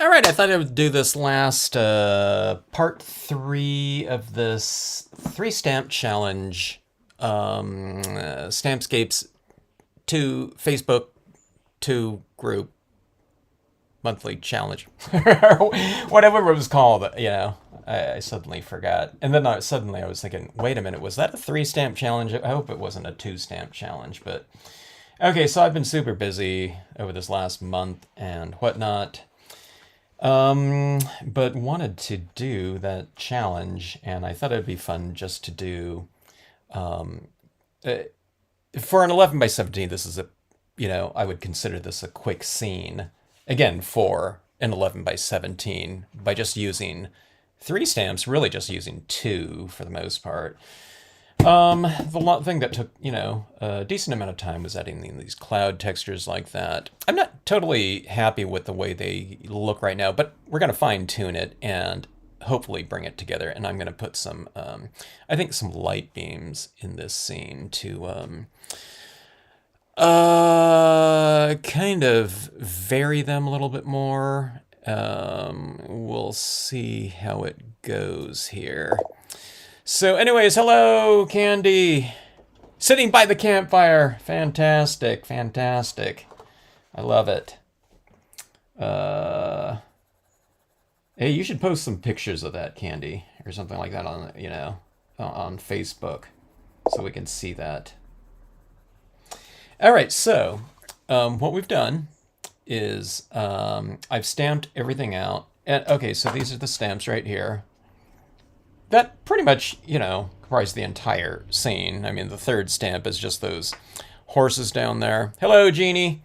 All right, I thought I would do this last part three of this three stamp challenge, Stampscapes to Facebook to group monthly challenge, whatever it was called. I suddenly forgot, and then suddenly I was thinking, wait a minute, was that a three stamp challenge? I hope it wasn't a two stamp challenge, but okay. So I've been super busy over this last month and whatnot. But wanted to do that challenge, and I thought it'd be fun just to do uh, for an 11 by 17. This is I would consider this a quick scene again for an 11 by 17 by just using three stamps, really just using two for the most part. The thing that took, a decent amount of time was adding these cloud textures like that. I'm not totally happy with the way they look right now, but we're going to fine tune it and hopefully bring it together. And I'm going to put some, I think, some light beams in this scene to kind of vary them a little bit more. We'll see how it goes here. So, anyways, hello, Candy. Sitting by the campfire. Fantastic, fantastic. I love it. Uh, hey, you should post some pictures of that, Candy, or something like that on, on Facebook, so we can see that. All right, so what we've done is I've stamped everything out. And okay, so these are the stamps right here. That pretty much, comprise the entire scene. I mean, the third stamp is just those horses down there. Hello, Jeannie.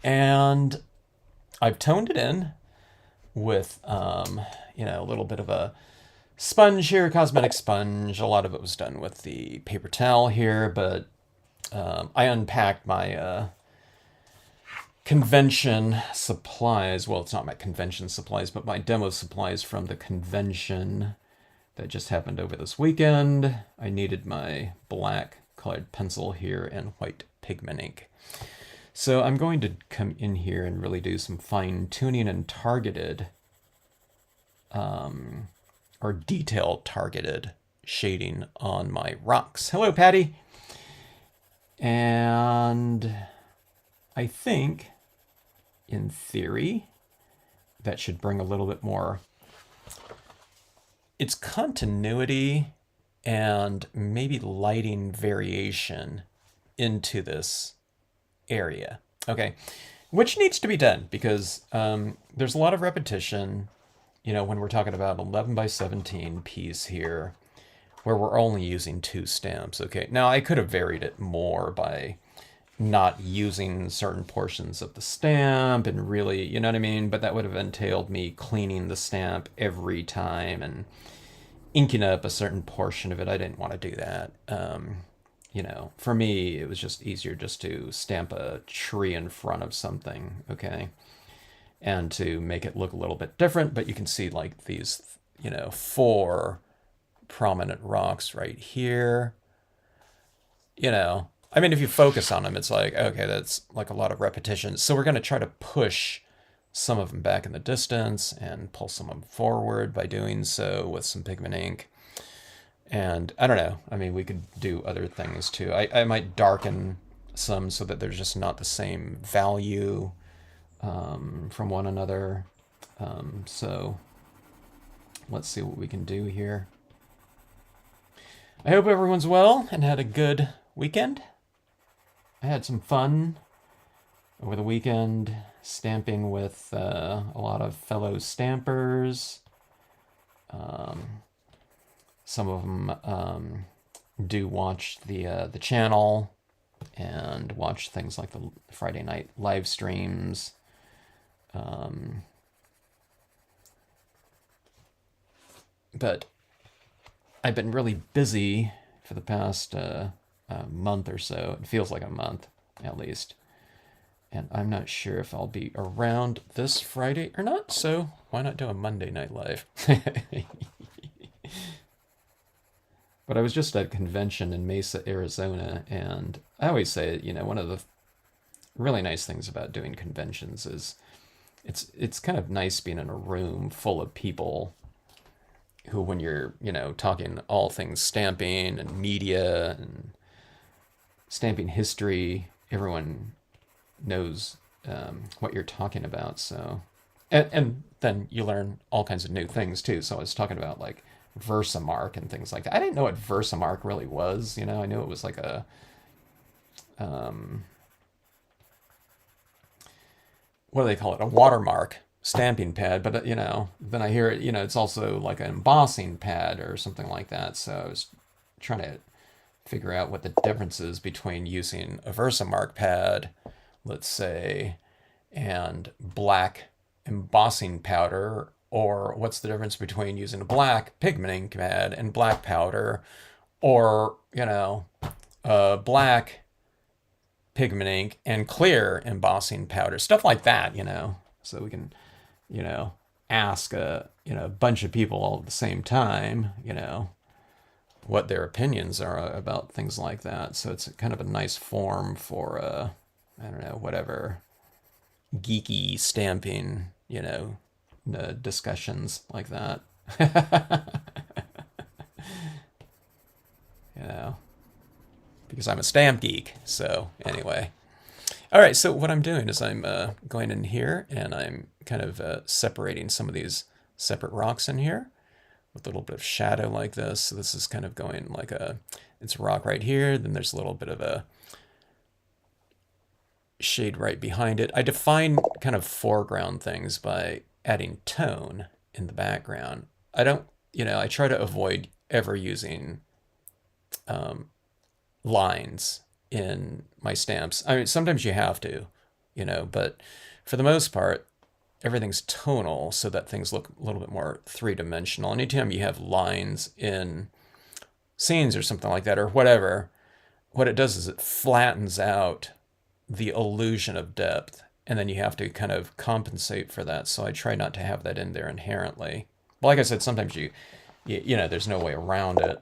And I've toned it in with, a little bit of a sponge here, cosmetic sponge. A lot of it was done with the paper towel here, but I unpacked my convention supplies. Well, it's not my convention supplies, but my demo supplies from the convention that just happened over this weekend. I needed my black colored pencil here and white pigment ink. So I'm going to come in here and really do some fine tuning and targeted, or detail targeted shading on my rocks. Hello, Patty. And I think, in theory, that should bring a little bit more its continuity and maybe lighting variation into this area. Okay, which needs to be done because there's a lot of repetition, when we're talking about 11 by 17 piece here, where we're only using two stamps. Okay, now I could have varied it more by not using certain portions of the stamp and really, you know what I mean? But that would have entailed me cleaning the stamp every time and inking up a certain portion of it. I didn't want to do that. For me, it was just easier just to stamp a tree in front of something, okay? And to make it look a little bit different, but you can see like these, four prominent rocks right here. I mean, if you focus on them, it's like, okay, that's like a lot of repetition. So we're going to try to push some of them back in the distance and pull some of them forward by doing so with some pigment ink. And I don't know. I mean, we could do other things too. I might darken some so that there's just not the same value from one another. So let's see what we can do here. I hope everyone's well and had a good weekend. I had some fun over the weekend stamping with a lot of fellow stampers. Some of them do watch the channel and watch things like the Friday night live streams. But I've been really busy for the past month or so. It feels like a month, at least. And I'm not sure if I'll be around this Friday or not, so why not do a Monday night live? But I was just at a convention in Mesa, Arizona, and I always say, one of the really nice things about doing conventions is it's kind of nice being in a room full of people who, when you're, talking all things stamping and media and stamping history, everyone knows what you're talking about. So, and then you learn all kinds of new things too. So I was talking about like Versamark and things like that. I didn't know what Versamark really was. I knew it was like a what do they call it? A watermark stamping pad. But then I hear it. It's also like an embossing pad or something like that. So I was trying to figure out what the difference is between using a Versamark pad, let's say, and black embossing powder, or what's the difference between using a black pigmenting pad and black powder, or black pigment ink and clear embossing powder, stuff like that. So we can ask a bunch of people all at the same time, what their opinions are about things like that. So it's kind of a nice form for I don't know, whatever geeky stamping, discussions like that. you know, because I'm a stamp geek. So anyway, all right. So what I'm doing is I'm going in here and I'm kind of separating some of these separate rocks in here with a little bit of shadow like this. So this is kind of going like it's a rock right here. Then there's a little bit of a shade right behind it. I define kind of foreground things by adding tone in the background. I don't, I try to avoid ever using lines in my stamps. I mean, sometimes you have to, but for the most part, everything's tonal so that things look a little bit more three-dimensional. Anytime you have lines in scenes or something like that or whatever, what it does is it flattens out the illusion of depth, and then you have to kind of compensate for that. So I try not to have that in there inherently. But like I said, sometimes you there's no way around it.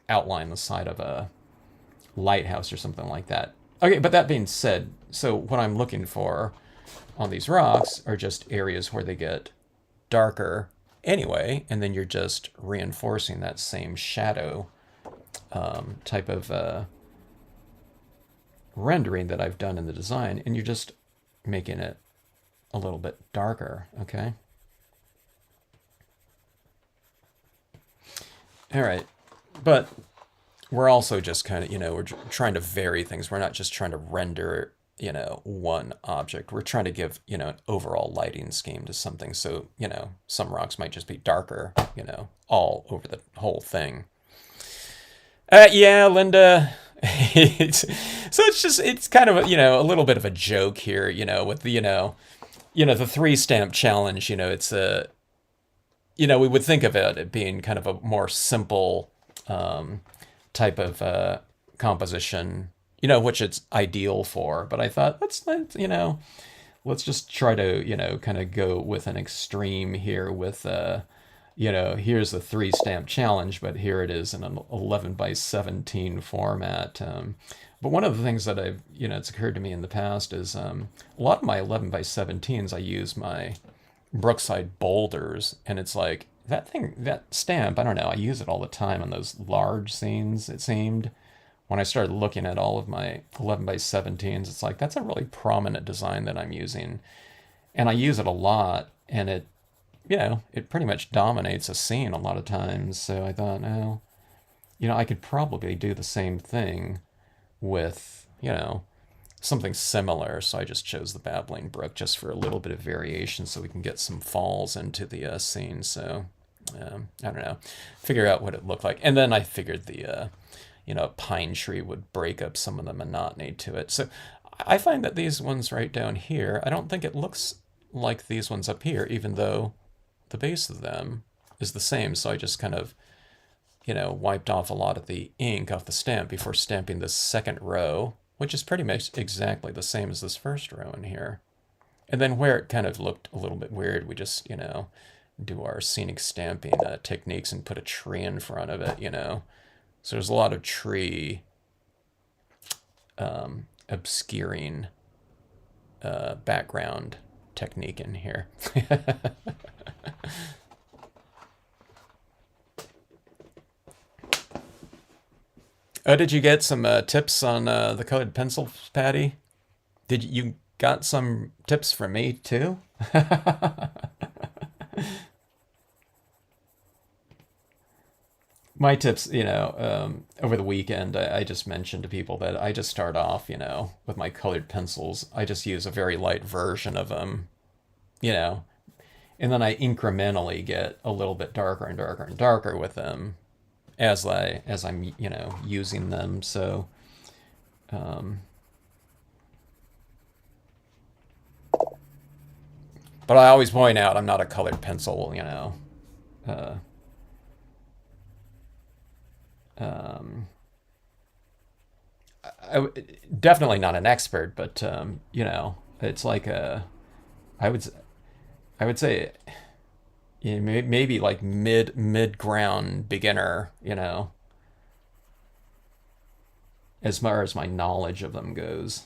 Outline the side of a lighthouse or something like that. Okay, but that being said, so what I'm looking for on these rocks are just areas where they get darker anyway, and then you're just reinforcing that same shadow type of rendering that I've done in the design, and you're just making it a little bit darker, okay? All right, but we're also just kind of, we're trying to vary things. We're not just trying to render, one object. We're trying to give, an overall lighting scheme to something. So, some rocks might just be darker, all over the whole thing. Yeah, Linda. It's kind of a little bit of a joke here, with the the 3 stamp challenge. It's we would think of it being kind of a more simple type of composition, which it's ideal for. But I thought let's just try to kind of go with an extreme here with here's the 3 stamp challenge, but here it is in an 11 by 17 format. But one of the things that I've, it's occurred to me in the past is a lot of my 11 by 17s, I use my Brookside boulders, and it's like that stamp, I don't know, I use it all the time on those large scenes, it seemed. When I started looking at all of my 11 by 17s, it's like, that's a really prominent design that I'm using. And I use it a lot, and it pretty much dominates a scene a lot of times. So I thought, oh, I could probably do the same thing with, something similar. So I just chose the Babbling Brook just for a little bit of variation so we can get some falls into the scene. So I don't know, figure out what it looked like. And then I figured the, pine tree would break up some of the monotony to it. So I find that these ones right down here, I don't think it looks like these ones up here, even though the base of them is the same. So I just kind of, wiped off a lot of the ink off the stamp before stamping this second row, which is pretty much exactly the same as this first row in here. And then where it kind of looked a little bit weird, we just, do our scenic stamping techniques and put a tree in front of it, So there's a lot of tree obscuring background technique in here. Oh, did you get some tips on the colored pencils, Patty? Did you got some tips from me too? My tips, over the weekend, I just mentioned to people that I just start off, with my colored pencils. I just use a very light version of them, you know, and then I incrementally get a little bit darker and darker and darker with them as I'm using them. So, um, but I always point out I'm not a colored pencil, uh, um, definitely not an expert, but it's like I would I would say maybe like mid ground beginner, as far as my knowledge of them goes.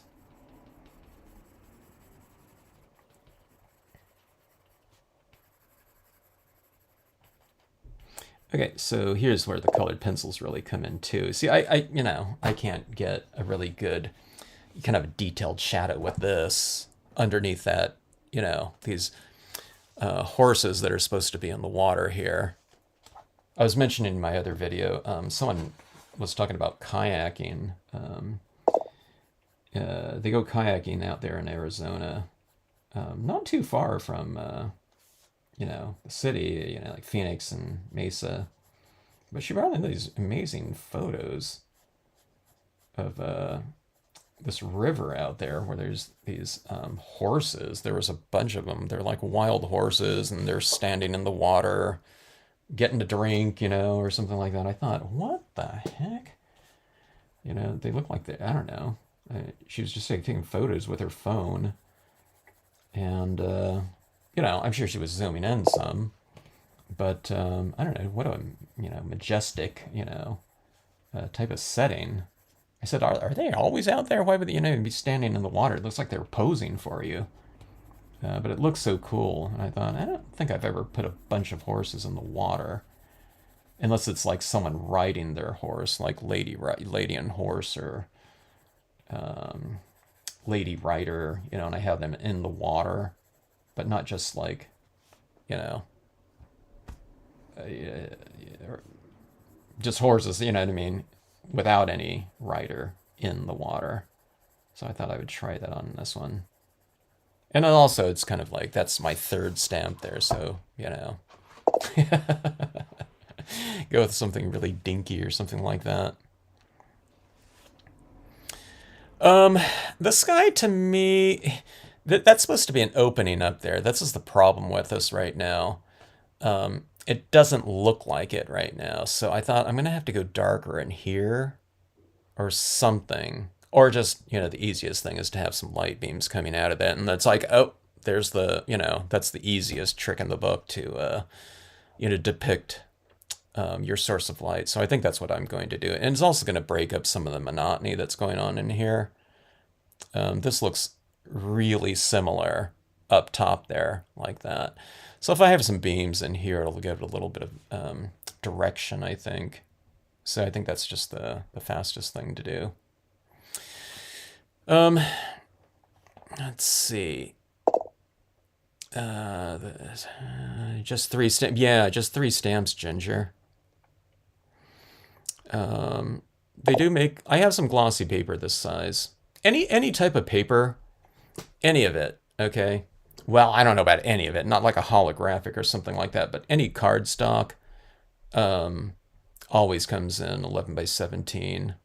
Okay, so here's where the colored pencils really come in too. See, I can't get a really good kind of a detailed shadow with this underneath that, these horses that are supposed to be in the water here. I was mentioning in my other video, someone was talking about kayaking. They go kayaking out there in Arizona, not too far from, the city, like Phoenix and Mesa. But she brought in these amazing photos of this river out there where there's these horses. There was a bunch of them. They're like wild horses, and they're standing in the water, getting a drink, or something like that. I thought, what the heck? They look like they, I don't know. She was just like taking photos with her phone, and I'm sure she was zooming in some, but I don't know what a majestic type of setting. I said, are they always out there? Why would they, be standing in the water? It looks like they're posing for you. But it looks so cool. And I thought, I don't think I've ever put a bunch of horses in the water. Unless it's like someone riding their horse, like Lady and Horse or um, Lady Rider, and I have them in the water. But not just like, you know, just horses, you know what I mean? Without any rider in the water. So I thought I would try that on this one. And then also, it's kind of like that's my third stamp there, so go with something really dinky or something like that. Um, the sky to me, that's supposed to be an opening up there. That's just the problem with us right now. It doesn't look like it right now, so I thought I'm gonna have to go darker in here or something. Or just, the easiest thing is to have some light beams coming out of it. And that's like, oh, there's that's the easiest trick in the book to, depict your source of light. So I think that's what I'm going to do. And it's also going to break up some of the monotony that's going on in here. This looks really similar up top there, like that. So if I have some beams in here, it'll give it a little bit of direction, I think. So I think that's just the fastest thing to do. Um, let's see. Just three stamps. Yeah, just three stamps, Ginger. They do make. I have some glossy paper this size. Any type of paper, any of it. Okay. Well, I don't know about any of it. Not like a holographic or something like that, but any cardstock always comes in 11 by 17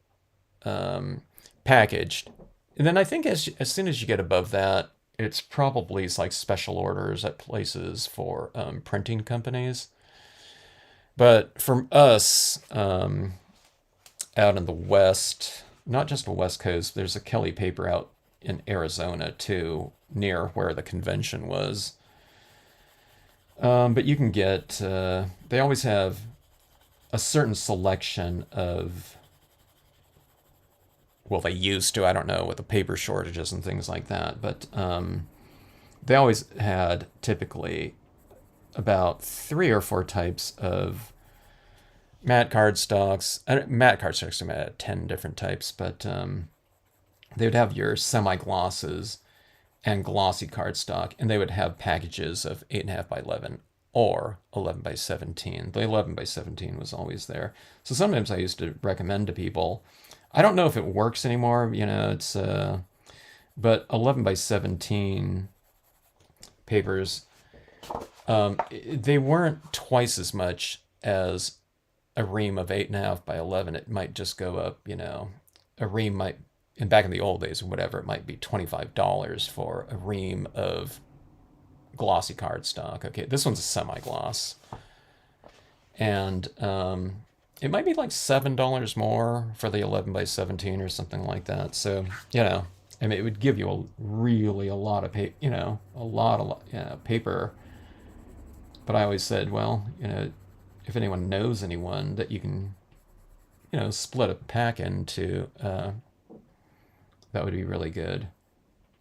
packaged. And then I think as soon as you get above that, it's probably like special orders at places for printing companies. But from us out in the West, not just the West Coast, there's a Kelly paper out in Arizona too, near where the convention was. But you can get, they always have a certain selection of, well, they used to, I don't know, with the paper shortages and things like that, but they always had typically about 3 or 4 types of matte cardstocks. Matte cardstocks are at 10 different types, but they would have your semi-glosses and glossy cardstock, and they would have packages of 8.5 by 11 or 11 by 17. The 11 by 17 was always there. So sometimes I used to recommend to people. I don't know if it works anymore. It's but 11 by 17 papers, they weren't twice as much as a ream of 8.5 by 11. It might just go up. A ream might, and back in the old days or whatever, it might be $25 for a ream of glossy cardstock. Okay, this one's a semi-gloss, and it might be like $7 more for the 11 by 17 or something like that. So I mean, it would give you a lot of paper, a lot of paper. But I always said, well, if anyone knows anyone that you can, split a pack into, that would be really good.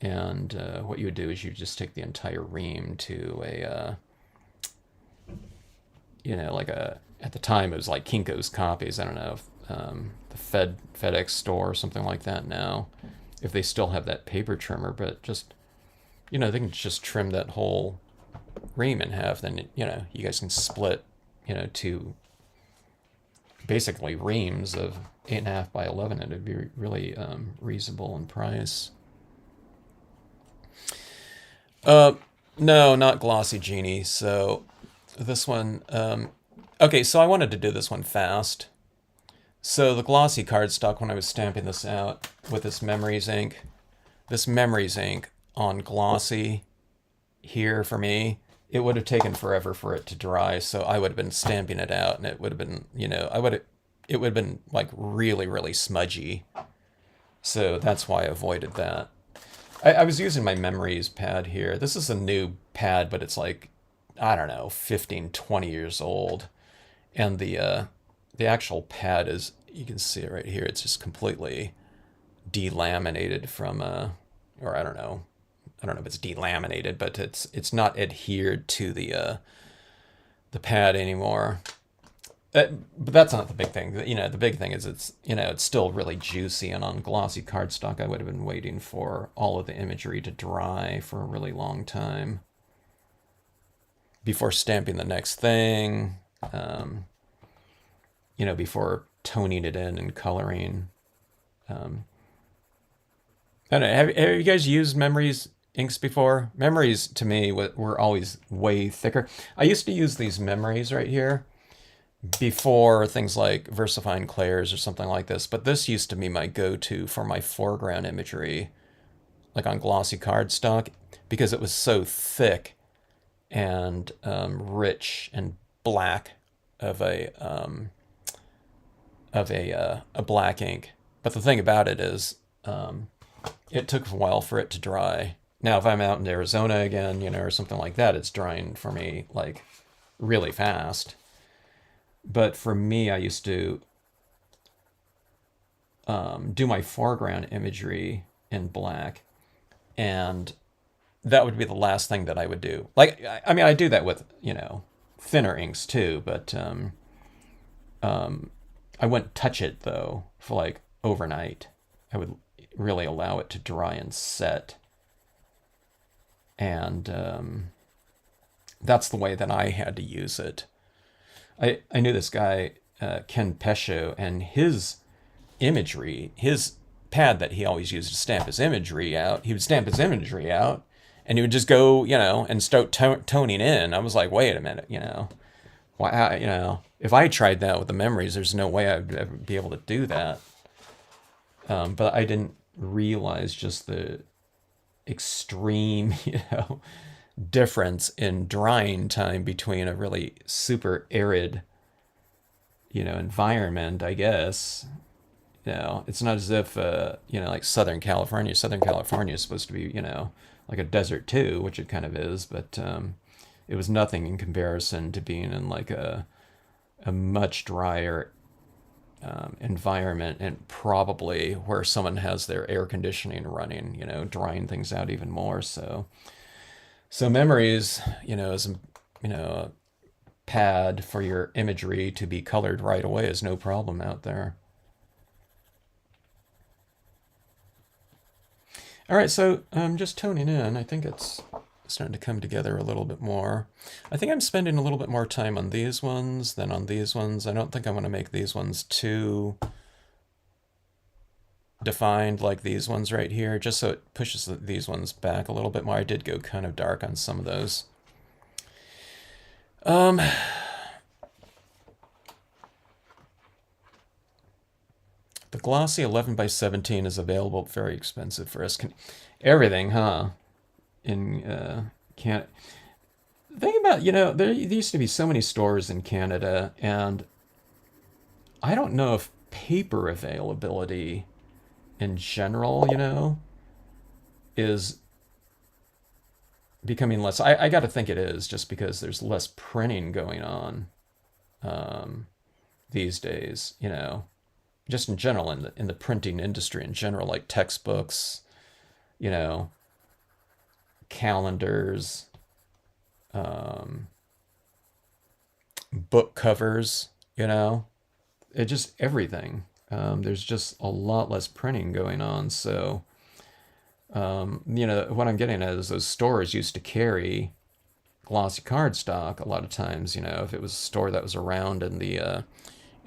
And what you would do is you just take the entire ream to a, at the time it was like Kinko's Copies. I don't know if the FedEx store or something like that now, if they still have that paper trimmer, but just, they can just trim that whole ream in half. Then, you guys can split, to basically reams of 8.5 by 11. It'd be really reasonable in price. No, not Glossy Genie. So this one, okay, so I wanted to do this one fast. So the glossy cardstock, when I was stamping this out with this Memories ink on glossy here for me, it would have taken forever for it to dry. So I would have been stamping it out, and it would have been, it would have been like really, really smudgy. So that's why I avoided that. I was using my Memories pad here. This is a new pad, but it's like, I don't know, 15, 20 years old. And the actual pad is, you can see it right here, it's just completely delaminated from, or I don't know if it's delaminated, but it's not adhered to the pad anymore. But that's not the big thing. The big thing is it's still really juicy, and on glossy cardstock, I would have been waiting for all of the imagery to dry for a really long time before stamping the next thing. Before toning it in and coloring. I don't know. Have you guys used Memories inks before? Memories to me were always way thicker. I used to use these Memories right here before things like VersaFine Clairs or something like this, but this used to be my go-to for my foreground imagery, like on glossy cardstock, because it was so thick and rich and black of a black ink. But the thing about it is, it took a while for it to dry. Now, if I'm out in Arizona again, or something like that, it's drying for me like really fast. But for me, I used to do my foreground imagery in black, and that would be the last thing that I would do. Like, I mean, I do that with, thinner inks too, but I wouldn't touch it though for like overnight. I would really allow it to dry and set. And that's the way that I had to use it. I knew this guy, Ken Pescio, and his imagery, his pad that he always used to stamp his imagery out, he would stamp his imagery out, and he would just go, and start toning in. I was like, wait a minute, why, if I tried that with the Memories, there's no way I'd ever be able to do that. But I didn't realize just the extreme, difference in drying time between a really super arid, environment, I guess. It's not as if, like Southern California. Southern California is supposed to be, like a desert too, which it kind of is, but it was nothing in comparison to being in like a much drier environment, and probably where someone has their air conditioning running, drying things out even more. So So memories, is a pad for your imagery to be colored right away is no problem out there. All right, so just toning in. I think it's starting to come together a little bit more. I think I'm spending a little bit more time on these ones than on these ones. I don't think I want to make these ones too defined like these ones right here, just so it pushes these ones back a little bit more. I did go kind of dark on some of those. The glossy 11 by 17 is available, very expensive for us. Everything, huh? In Canada. Think about, there used to be so many stores in Canada, and I don't know if paper availability in general, is becoming less. I got to think it is, just because there's less printing going on these days, just in general in the printing industry in general, like textbooks, you know, calendars, book covers, it just everything. There's just a lot less printing going on. So, what I'm getting at is those stores used to carry glossy cardstock a lot of times. If it was a store that was around in the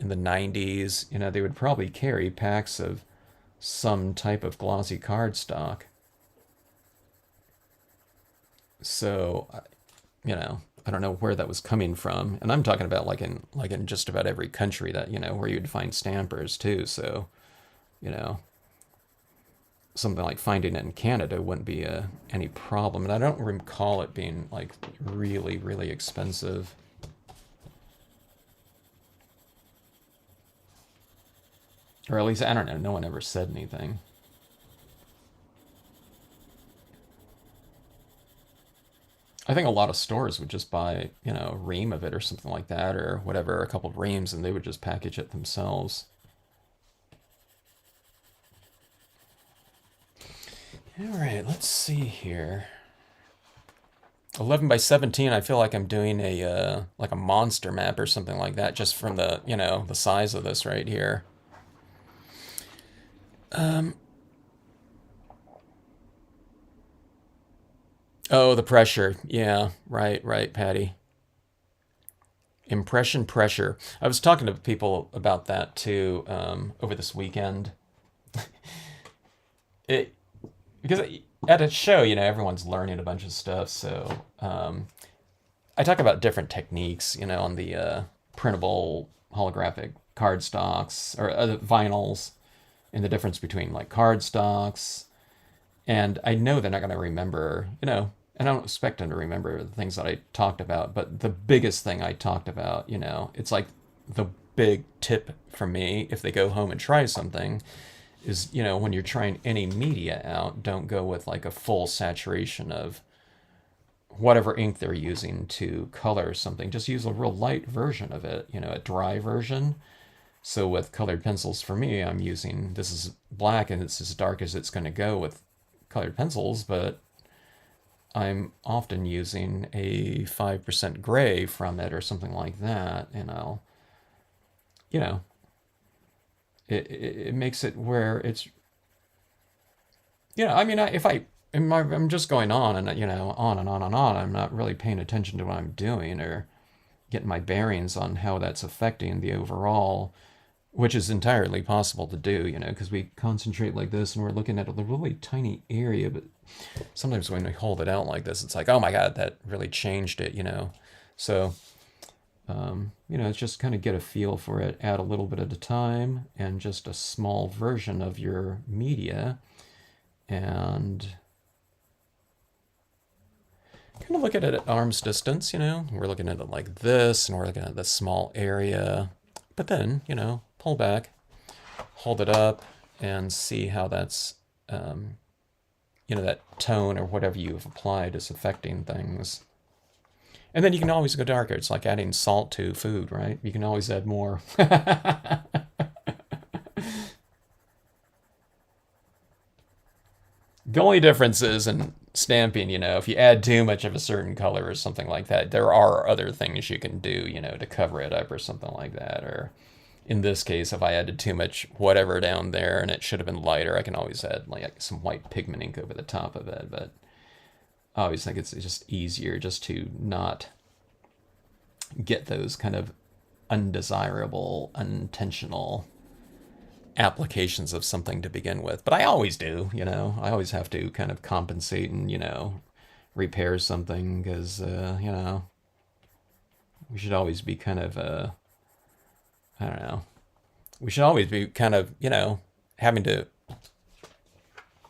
90s, they would probably carry packs of some type of glossy cardstock. So, I don't know where that was coming from, and I'm talking about like in just about every country that where you'd find stampers too. So, you know, something like finding it in Canada wouldn't be any problem, and I don't recall it being like really really expensive. Or at least I don't know. No one ever said anything. I think a lot of stores would just buy, a ream of it or something like that, or whatever, a couple of reams, and they would just package it themselves. All right, let's see here. 11 by 17, I feel like I'm doing like a monster map or something like that, just from the, the size of this right here. Oh, the pressure. Yeah, right, right, Patty. Impression pressure. I was talking to people about that too over this weekend. It because at a show, everyone's learning a bunch of stuff. So I talk about different techniques, on the printable holographic cardstocks or vinyls, and the difference between like cardstocks. And I know they're not going to remember, and I don't expect them to remember the things that I talked about. But the biggest thing I talked about, it's like the big tip for me if they go home and try something is, when you're trying any media out, don't go with like a full saturation of whatever ink they're using to color something. Just use a real light version of it, a dry version. So with colored pencils, for me, I'm using, this is black and it's as dark as it's going to go with colored pencils, but I'm often using a 5% gray from it or something like that, and I'll, you know, it makes it where it's, I mean, if I'm just going on and, on and on and on, I'm not really paying attention to what I'm doing or getting my bearings on how that's affecting the overall, which is entirely possible to do, because we concentrate like this and we're looking at a really tiny area, but sometimes when we hold it out like this, it's like, oh my God, that really changed it. So, it's just kind of get a feel for it, add a little bit at a time, and just a small version of your media, and kind of look at it at arm's distance. We're looking at it like this, and we're looking at this small area, but then, pull back, hold it up, and see how that's, that tone or whatever you've applied is affecting things. And then you can always go darker. It's like adding salt to food, right? You can always add more. The only difference is in stamping, if you add too much of a certain color or something like that, there are other things you can do, to cover it up or something like that. Or in this case, if I added too much whatever down there and it should have been lighter, I can always add like some white pigment ink over the top of it. But I always think it's just easier just to not get those kind of undesirable, unintentional applications of something to begin with. But I always do, I always have to kind of compensate and, repair something because, we should always be kind of, I don't know, we should always be kind of, having to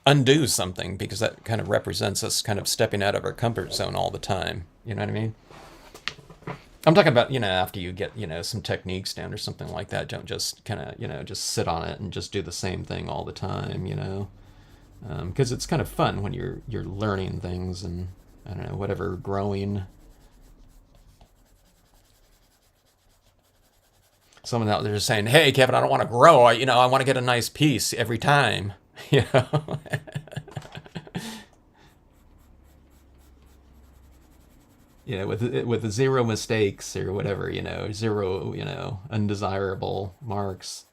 undo something because that kind of represents us kind of stepping out of our comfort zone all the time. You know what I mean? I'm talking about, after you get, some techniques down or something like that, don't just kind of, just sit on it and just do the same thing all the time, because it's kind of fun when you're learning things and, I don't know, whatever, growing. Someone out there is saying, hey, Kevin, I don't want to grow. I want to get a nice piece every time, you know? With the zero mistakes or whatever, zero, undesirable marks.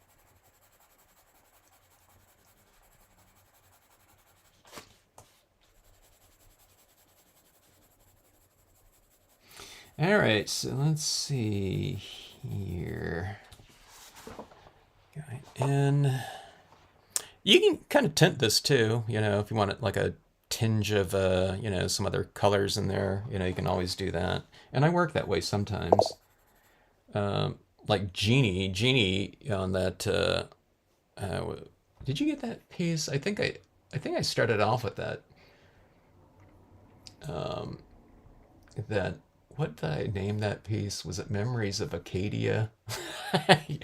All right, so let's see here. Going in. You can kind of tint this too, if you want it like a tinge of, some other colors in there, you can always do that. And I work that way sometimes. Like Jeannie on that, did you get that piece? I think I started off with that. That, what did I name that piece? Was it Memories of Acadia? I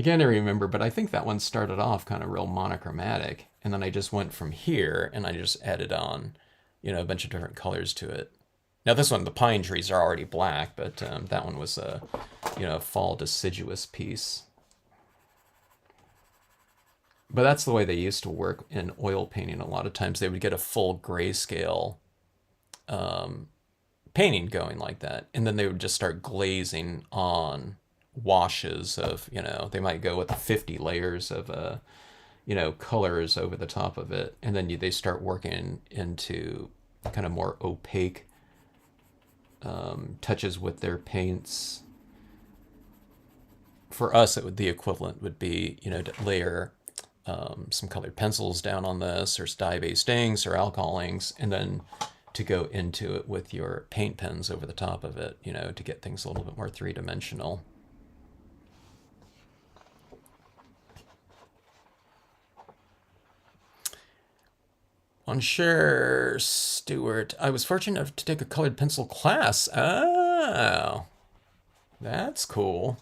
can't remember, but I think that one started off kind of real monochromatic, and then I just went from here and I just added on, a bunch of different colors to it. Now this one, the pine trees are already black, but that one was a, fall deciduous piece. But that's the way they used to work in oil painting. A lot of times they would get a full grayscale painting going like that, and then they would just start glazing on washes of, they might go with 50 layers of colors over the top of it, and then they start working into kind of more opaque touches with their paints. For us, the equivalent would be, to layer some colored pencils down on this, or dye-based inks or alcohol inks, and then to go into it with your paint pens over the top of it, to get things a little bit more three-dimensional. Sure, Stuart. I was fortunate enough to take a colored pencil class. Oh, that's cool.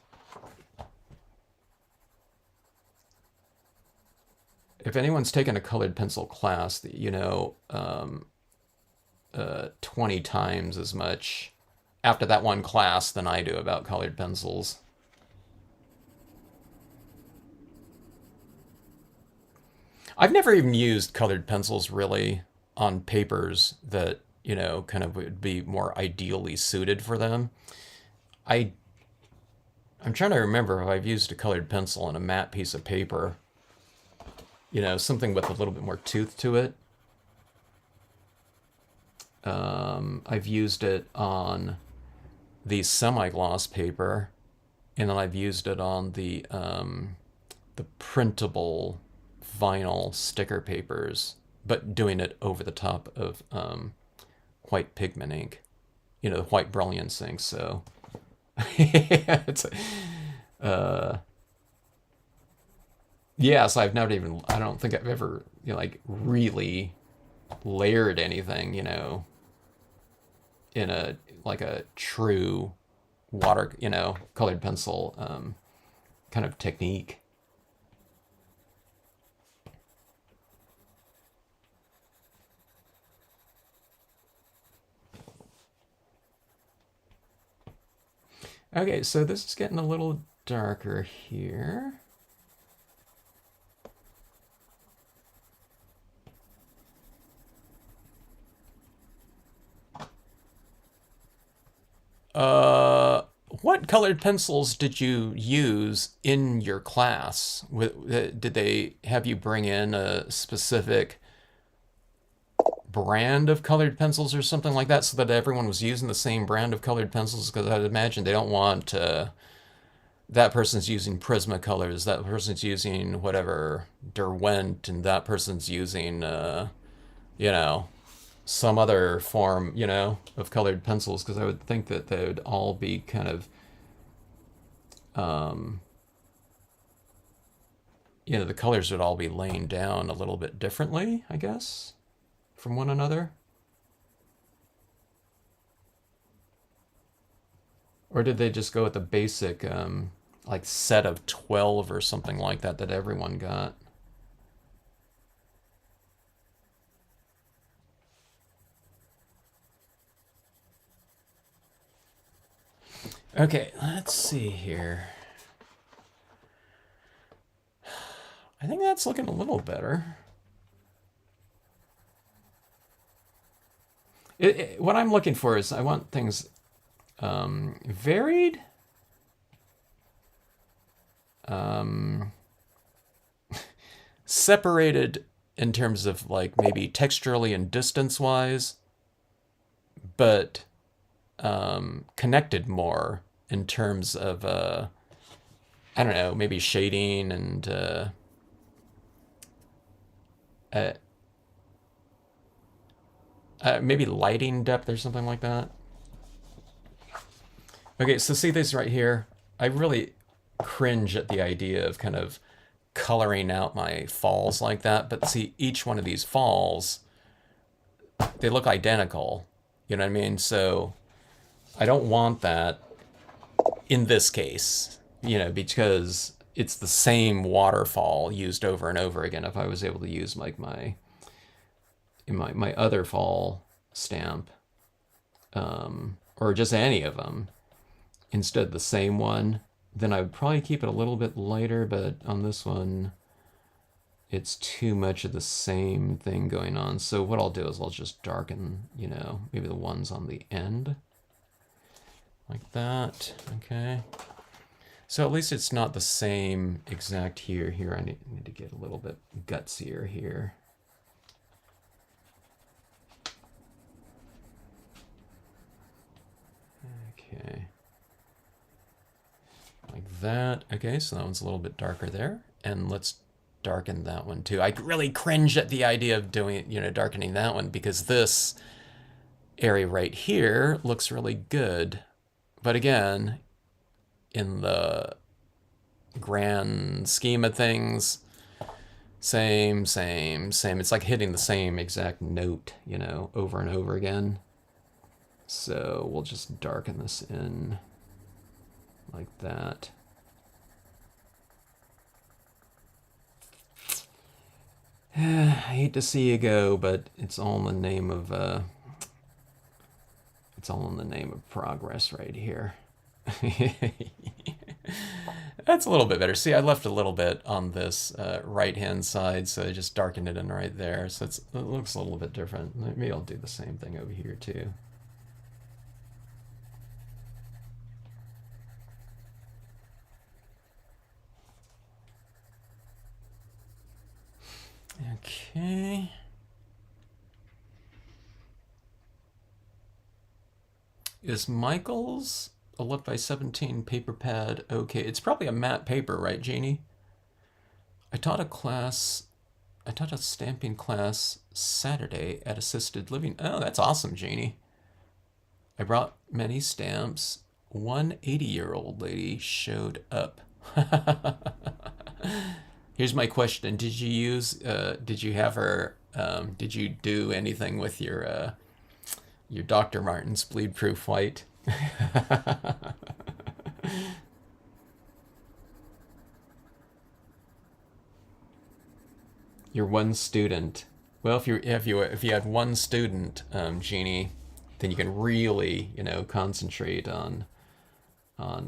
If anyone's taken a colored pencil class, 20 times as much after that one class than I do about colored pencils. I've never even used colored pencils really on papers that, kind of would be more ideally suited for them. I I'm trying to remember if I've used a colored pencil on a matte piece of paper, something with a little bit more tooth to it. I've used it on the semi-gloss paper, and then I've used it on the printable vinyl sticker papers, but doing it over the top of white pigment ink, the white brilliance ink. So it's yeah. So I've never even. I don't think I've ever really layered anything, in a true water, colored pencil kind of technique. Okay, so this is getting a little darker here. Uh, what colored pencils did you use in your class? Did they have you bring in a specific brand of colored pencils or something like that so that everyone was using the same brand of colored pencils? Because I'd imagine they don't want that person's using Prismacolors, that person's using whatever Derwent, and that person's using, you know, some other form, of colored pencils, because I would think that they would all be kind of, um, the colors would all be laying down a little bit differently, I guess, from one another. Or did they just go with the basic, like set of 12 or something like that that everyone got? Okay, let's see here. I think that's looking a little better. What I'm looking for is I want things varied, um, separated in terms of like maybe texturally and distance wise, but connected more in terms of I don't know, maybe shading and uh, maybe lighting depth or something like that. Okay, so see this right here? I really cringe at the idea of kind of coloring out my falls like that, but see, each one of these falls, they look identical. You know what I mean? So I don't want that in this case, because it's the same waterfall used over and over again. If I was able to use like my other fall stamp, or just any of them, instead the same one, then I would probably keep it a little bit lighter, but on this one, it's too much of the same thing going on. So what I'll do is I'll just darken, maybe the ones on the end. Like that, okay. So at least it's not the same exact here. Here I need to get a little bit gutsier here. Okay. Like that. Okay, so that one's a little bit darker there. And let's darken that one too. I really cringe at the idea of doing, darkening that one, because this area right here looks really good. But again, in the grand scheme of things, same. It's like hitting the same exact note, over and over again. So we'll just darken this in like that. I hate to see you go, but it's all in the name of progress right here. That's a little bit better. See, I left a little bit on this right-hand side, so I just darkened it in right there. So it looks a little bit different. Maybe I'll do the same thing over here too. Okay. Is Michael's 11 by 17 paper pad okay? It's probably a matte paper, right, Jeannie? I taught a stamping class Saturday at Assisted Living. Oh, that's awesome, Jeannie. I brought many stamps. One 80-year-old lady showed up. Here's my question: Did you have her? Did you do anything with your Dr. Martens bleed proof white? You're one student. Well, if you had one student, Jeannie, then you can really concentrate on um,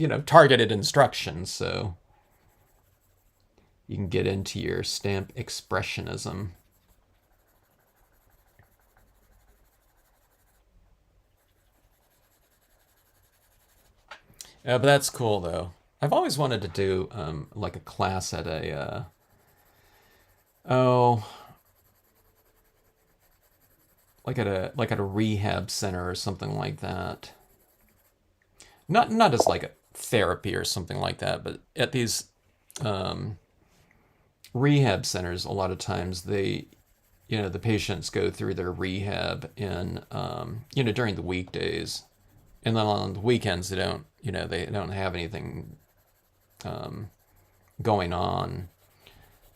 the targeted instructions. So you can get into your stamp expressionism. But that's cool though. I've always wanted to do like a class at a oh, like at a rehab center or something like that. Not as like a therapy or something like that, but at these um, rehab centers, a lot of times the patients go through their rehab in during the weekdays, and then on the weekends they don't have anything going on.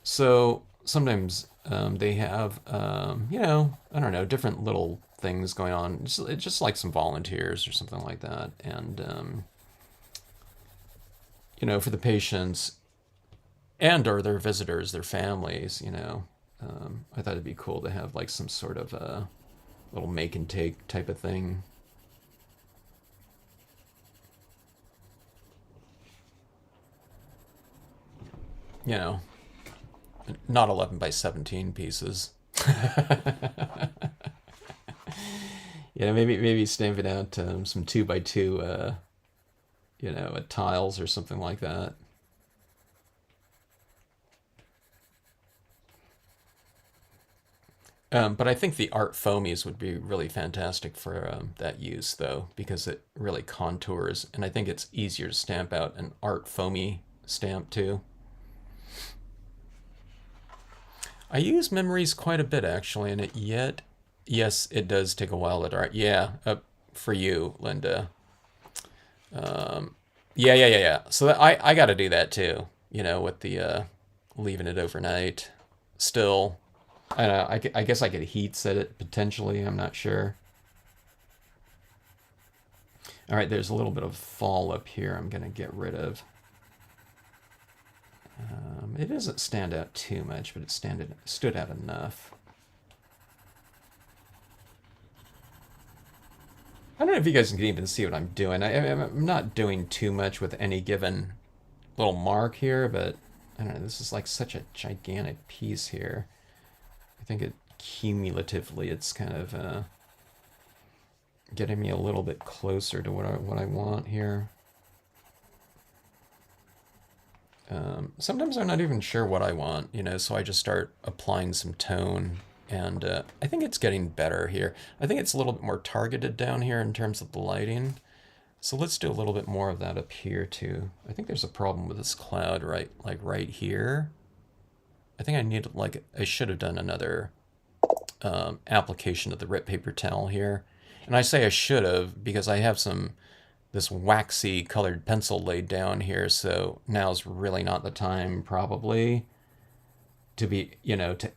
So sometimes they have I don't know, different little things going on, just like some volunteers or something like that, and for the patients and or their visitors, their families, I thought it'd be cool to have like some sort of a little make and take type of thing. You know, not 11 by 17 pieces. Maybe stamping out some 2 by 2 tiles or something like that. But I think the art foamies would be really fantastic for that use, though, because it really contours, and I think it's easier to stamp out an art foamy stamp too. I use memories quite a bit actually, and yes, it does take a while to dry. Yeah, for you, Linda. Yeah. So I got to do that too. With the leaving it overnight. Still, I don't know. I guess I could heat set it potentially. I'm not sure. All right, there's a little bit of fall up here. I'm gonna get rid of. It doesn't stand out too much, but it stood out enough. I don't know if you guys can even see what I'm doing. I'm not doing too much with any given little mark here, but I don't know. This is like such a gigantic piece here. I think cumulatively it's kind of getting me a little bit closer to what I want here. Sometimes I'm not even sure what I want, so I just start applying some tone, and I think it's getting better here. I think it's a little bit more targeted down here in terms of the lighting. So let's do a little bit more of that up here too. I think there's a problem with this cloud right here. I think I should have done another application of the Rip Paper Towel here. And I say I should have because I have this waxy colored pencil laid down here, so now's really not the time probably to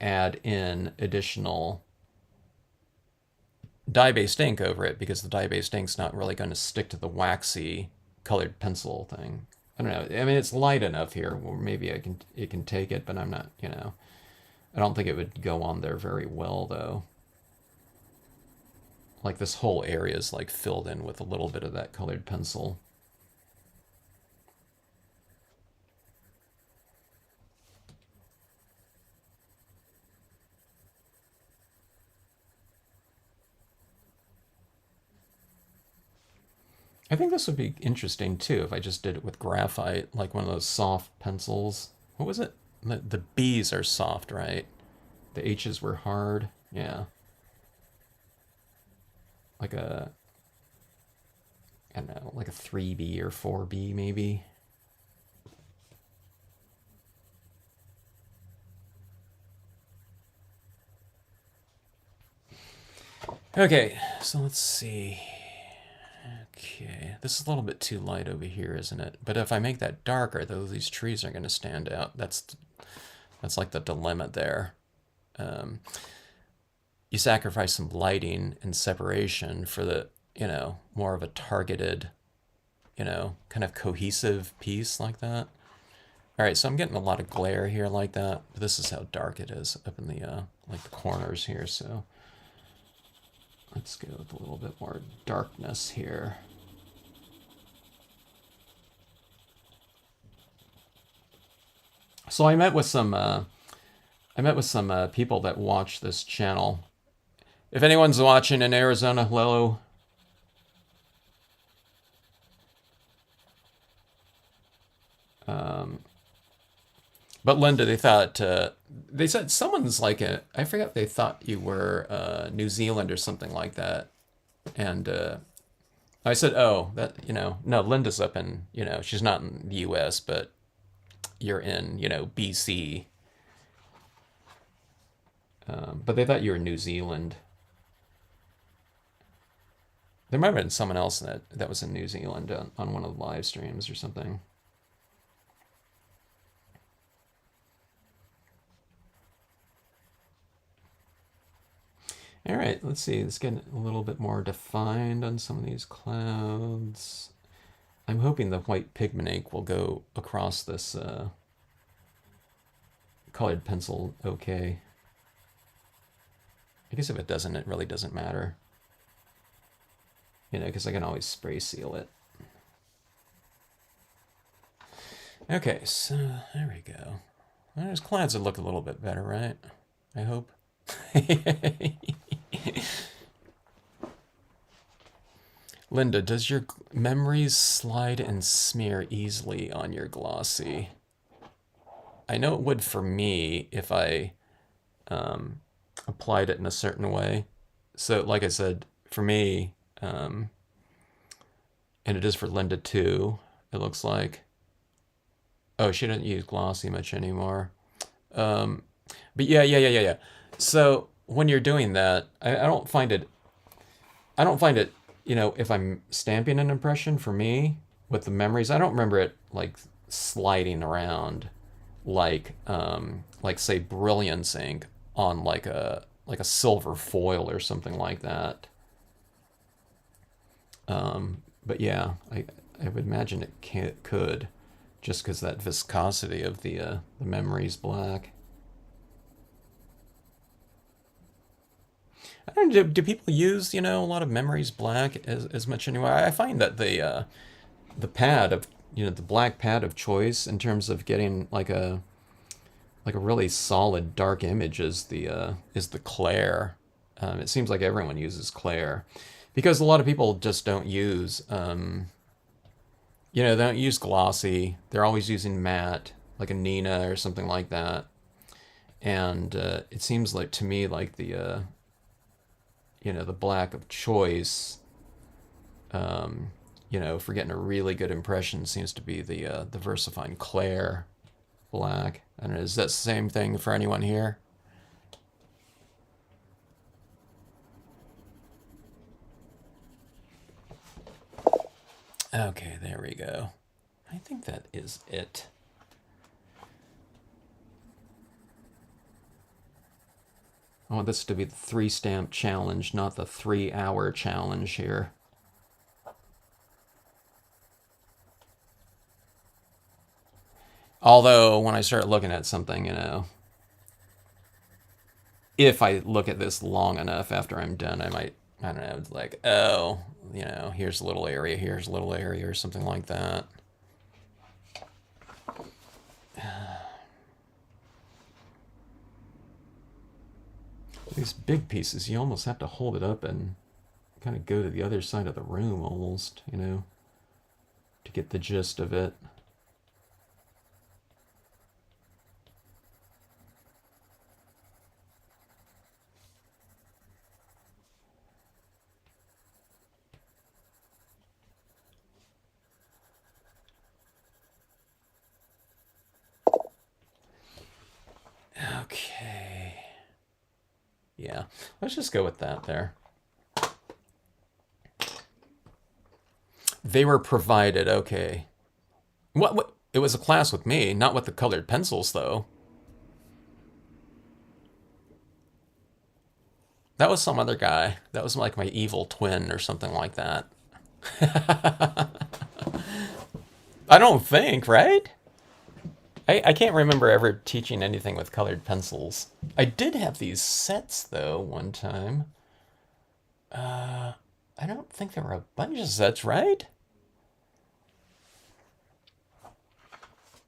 add in additional dye-based ink over it, because the dye-based ink's not really going to stick to the waxy colored pencil thing. I don't know. I mean, it's light enough here where maybe it can take it, but I'm not, I don't think it would go on there very well though. Like this whole area is like filled in with a little bit of that colored pencil. I think this would be interesting too if I just did it with graphite, like one of those soft pencils. What was it? The B's are soft, right? The H's were hard. Yeah. Like I don't know, like a 3B or 4B maybe. Okay, so let's see. Okay, this is a little bit too light over here, isn't it? But if I make that darker, though, these trees are going to stand out. That's like the dilemma there. You sacrifice some lighting and separation for the, more of a targeted, kind of cohesive piece like that. All right, so I'm getting a lot of glare here like that. But this is how dark it is up in the like the corners here. So let's go with a little bit more darkness here. So I met with some people that watch this channel. If anyone's watching in Arizona, hello. But Linda, they said someone's like I forget, they thought you were New Zealand or something like that. And I said, oh, that, no, Linda's up in, she's not in the US, but you're in, BC. But they thought you were New Zealand. There might have been someone else that was in New Zealand on one of the live streams or something. All right, let's see. Let's get a little bit more defined on some of these clouds. I'm hoping the white pigment ink will go across this colored pencil okay. I guess if it doesn't, it really doesn't matter. Because I can always spray seal it. Okay, so there we go. Well, those clouds would look a little bit better, right? I hope. Linda, does your memories slide and smear easily on your glossy? I know it would for me if I applied it in a certain way. So, like I said, for me, and it is for Linda too, it looks like. Oh, she doesn't use glossy much anymore. Um, but yeah. So when you're doing that, I don't find it. I don't find it. If I'm stamping an impression for me with the memories, I don't remember it like sliding around like say Brilliance ink on like a silver foil or something like that. But yeah, I would imagine could, just because that viscosity of the memory's black. I don't know, do people use a lot of memories black as much anyway? I find that the pad of the black pad of choice in terms of getting like a really solid dark image is the Claire. It seems like everyone uses Claire because a lot of people just don't use they don't use glossy. They're always using matte, like a Nina or something like that. And it seems like to me like the black of choice, for getting a really good impression seems to be the VersaFine Claire black. I don't know, is that the same thing for anyone here? Okay, there we go. I think that is it. I want this to be the 3-stamp challenge, not the 3-hour challenge here. Although, when I start looking at something, if I look at this long enough after I'm done, I might, I don't know, like, oh, here's a little area, here's a little area, or something like that. These big pieces, you almost have to hold it up and kind of go to the other side of the room almost, to get the gist of it. Okay. Yeah, let's just go with that there. They were provided, okay. What? It was a class with me, not with the colored pencils, though. That was some other guy. That was like my evil twin or something like that. I don't think, right? I can't remember ever teaching anything with colored pencils. I did have these sets, though, one time. I don't think there were a bunch of sets, right?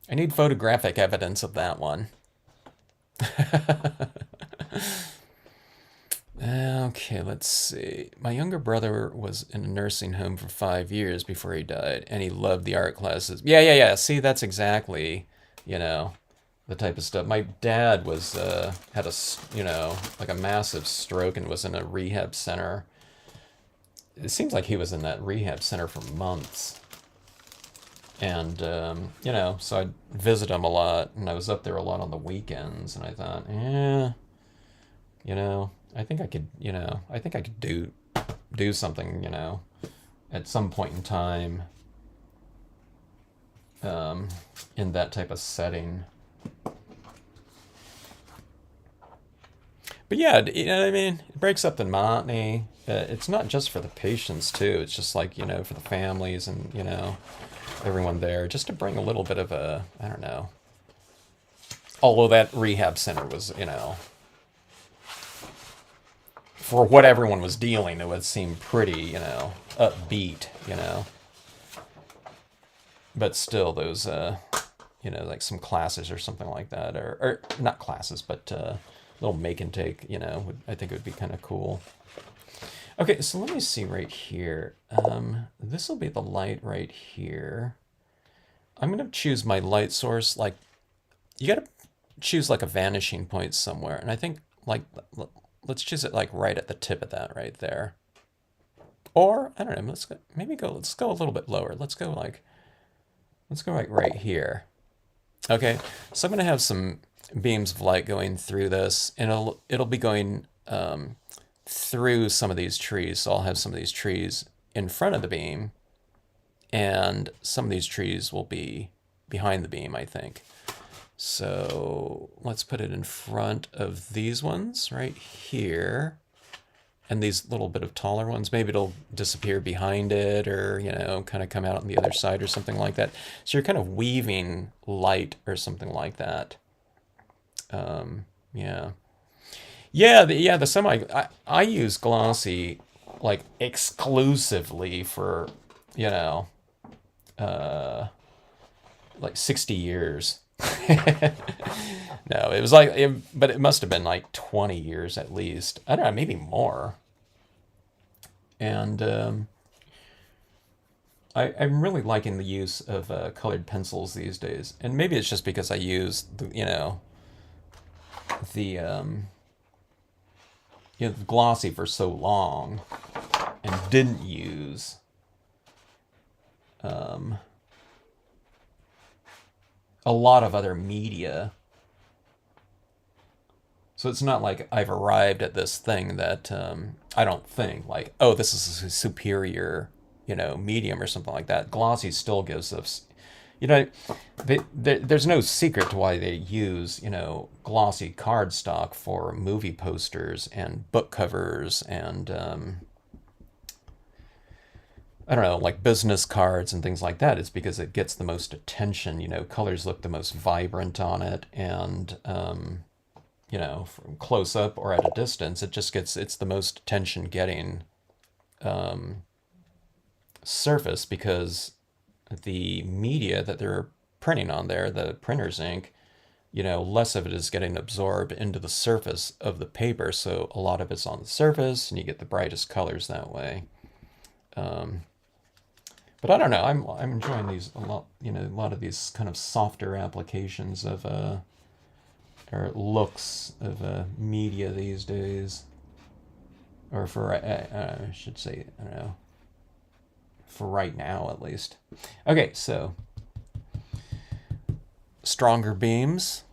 I need photographic evidence of that one. Okay, let's see. My younger brother was in a nursing home for 5 years before he died, and he loved the art classes. Yeah. See, that's exactly, you know, the type of stuff. My dad was had a like a massive stroke and was in a rehab center. It seems like he was in that rehab center for months. And so I'd visit him a lot, and I was up there a lot on the weekends, and I thought, I think I think I could do something, at some point in time, in that type of setting. But yeah, you know what I mean? It breaks up the monotony. It's not just for the patients too. It's just like, for the families and, everyone there, just to bring a little bit of a, I don't know. Although that rehab center was, for what everyone was dealing, it would seem pretty, upbeat, But still, those, like some classes or something like that, or not classes, but little make and take, I think it would be kind of cool. Okay, so let me see right here. This will be the light right here. I'm going to choose my light source. Like, you got to choose like a vanishing point somewhere. And I think like, let's choose it like right at the tip of that right there. Or, I don't know, let's go a little bit lower. Let's go like right here. Okay, so I'm going to have some beams of light going through this, and it'll be going through some of these trees. So I'll have some of these trees in front of the beam, and some of these trees will be behind the beam, I think. So let's put it in front of these ones right here. And these little bit of taller ones, maybe it'll disappear behind it, or, kind of come out on the other side or something like that. So you're kind of weaving light or something like that. Yeah. The semi, I use glossy like exclusively for, like 60 years. No, it was like, but it must have been like 20 years at least. I don't know, maybe more. And I'm really liking the use of colored pencils these days. And maybe it's just because I use the glossy for so long and didn't use a lot of other media. So it's not like I've arrived at this thing that I don't think like, oh, this is a superior, medium or something like that. Glossy still gives us, there's no secret to why they use, glossy cardstock for movie posters and book covers and, I don't know, like business cards and things like that. It's because it gets the most attention, colors look the most vibrant on it. And, from close up or at a distance, it's the most attention getting surface, because the media that they're printing on there, the printer's ink, less of it is getting absorbed into the surface of the paper. So a lot of it's on the surface, and you get the brightest colors that way. But I don't know. I'm enjoying these a lot. A lot of these kind of softer applications of or looks of media these days, or for I should say, I don't know, for right now at least. Okay, so stronger beams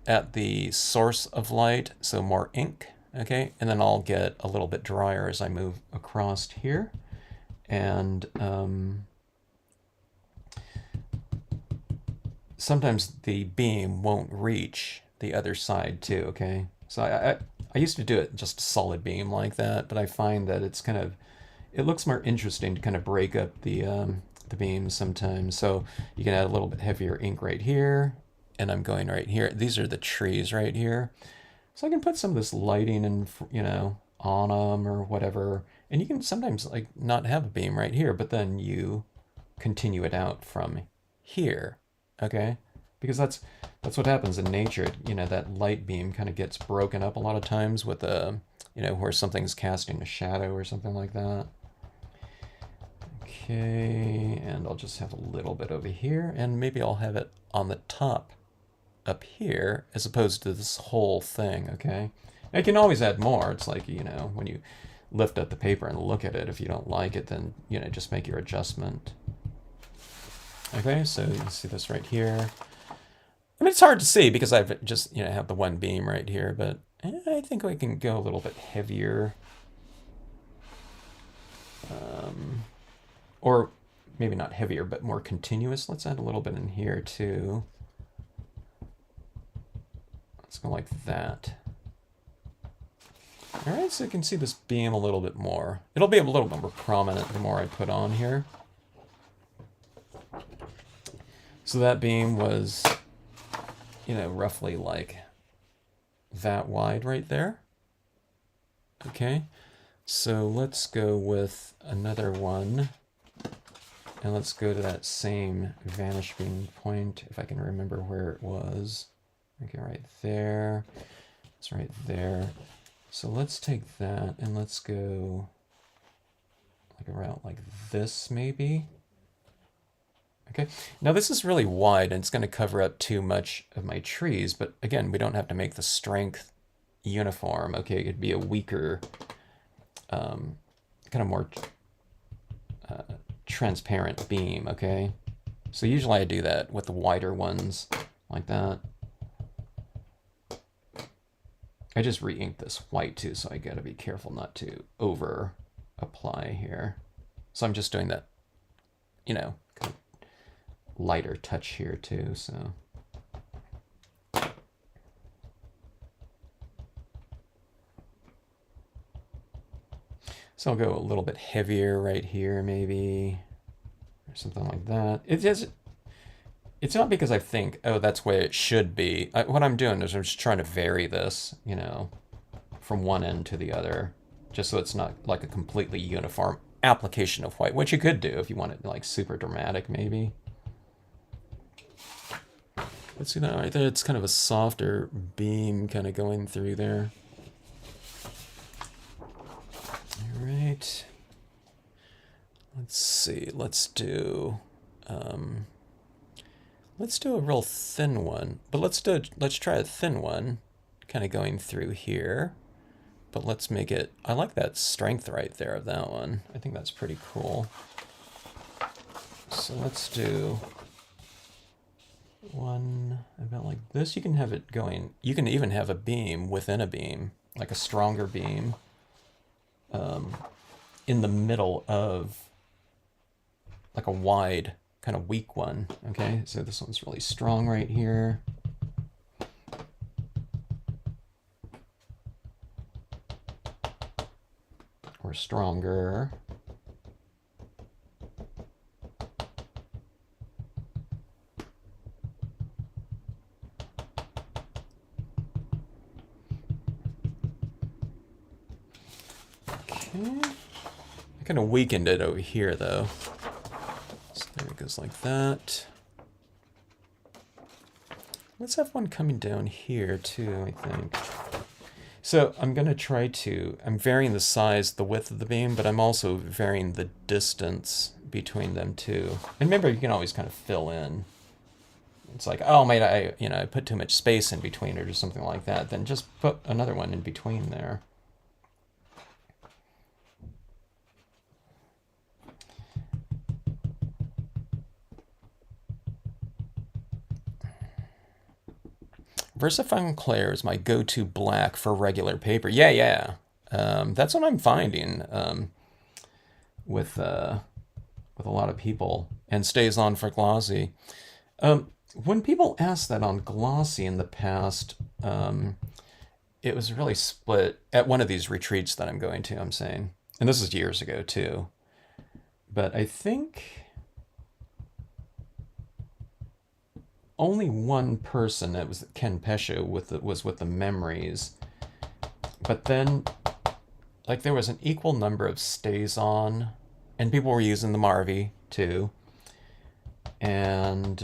at the source of light, so more ink. Okay, and then I'll get a little bit drier as I move across here. And sometimes the beam won't reach the other side too, okay? So I used to do it just a solid beam like that, but I find that it looks more interesting to kind of break up the beams sometimes. So you can add a little bit heavier ink right here, and I'm going right here. These are the trees right here. So I can put some of this lighting and, on them or whatever. And you can sometimes like not have a beam right here, but then you continue it out from here, okay? because that's what happens in nature. You know, that light beam kind of gets broken up a lot of times with a, you know, where something's casting a shadow or something like that. Okay, and I'll just have a little bit over here, and maybe I'll have it on the top up here as opposed to this whole thing, okay? I can always add more. It's like, you know, when you lift up the paper and look at it, if you don't like it, then, you know, just make your adjustment. Okay, so you can see this right here. I mean, it's hard to see because I've just, you know, have the one beam right here, but I think we can go a little bit heavier. Or maybe not heavier, but more continuous. Let's add a little bit in here too. Let's go like that. All right, so you can see this beam a little bit more. It'll be a little bit more prominent the more I put on here. So that beam was, you know, roughly like that wide right there. Okay, so let's go with another one. And let's go to that same vanish beam point, if I can remember where it was. Okay, right there. It's right there. So let's take that and let's go like around like this maybe. Okay, now this is really wide and it's going to cover up too much of my trees, but again, we don't have to make the strength uniform. Okay, it could be a weaker, kind of more transparent beam, okay? So usually I do that with the wider ones like that. I just re-inked this white too, so I gotta be careful not to over apply here. So I'm just doing that, you know, kind of lighter touch here too, so. So I'll go a little bit heavier right here maybe, or something like that. It's not because I think, oh, that's where it should be. What I'm doing is I'm just trying to vary this, you know, from one end to the other, just so it's not like a completely uniform application of white, which you could do if you want it like super dramatic maybe. Let's see that right there. It's kind of a softer beam kind of going through there. All right. Let's see. Let's do a real thin one. But let's try a thin one, kind of going through here. But let's make it. I like that strength right there of that one. I think that's pretty cool. So let's do one about like this. You can have it going. You can even have a beam within a beam, like a stronger beam. In the middle of like a wide kind of weak one. Okay, so this one's really strong right here. Or stronger. Okay. I kind of weakened it over here though. So there it goes like that. Let's have one coming down here too, I think. So I'm going to try to, I'm varying the size, the width of the beam, but I'm also varying the distance between them too. And remember, you can always kind of fill in. It's like, oh, mate, I put too much space in between it or something like that. Then just put another one in between there. VersaFine Clear is my go-to black for regular paper. Yeah. That's what I'm finding with a lot of people, and stays on for glossy. When people asked that on glossy in the past, it was really split at one of these retreats that I'm going to, I'm saying. And this is years ago too. But I think only one person, that was Ken Pesha, was with the memories. But then, like, there was an equal number of stays on, and people were using the Marvy too. And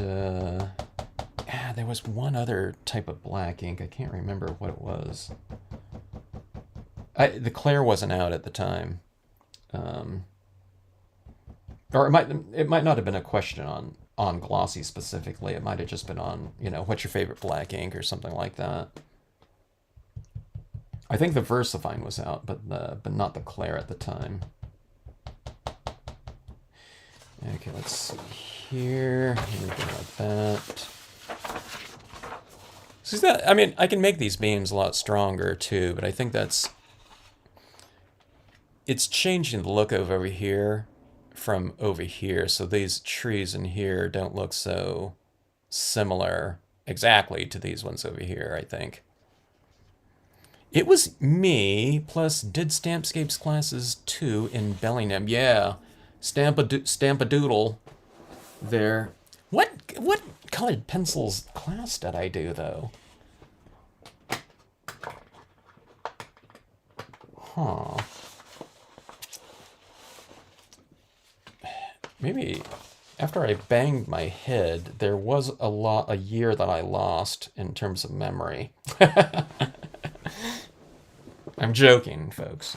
there was one other type of black ink. I can't remember what it was. The Claire wasn't out at the time. Or it might not have been a question on glossy specifically. It might have just been on, what's your favorite black ink or something like that. I think the VersaFine was out, but not the Claire at the time. Okay, let's see here. Anything like that. See that? I mean, I can make these beams a lot stronger too, but I think it's changing the look of over here from over here. So these trees in here don't look so similar exactly to these ones over here, I think. It was me, plus did Stampscapes classes too in Bellingham. Yeah, stamp a doodle there. What colored pencils class did I do though? Huh. Maybe after I banged my head, there was a year that I lost in terms of memory. I'm joking, folks.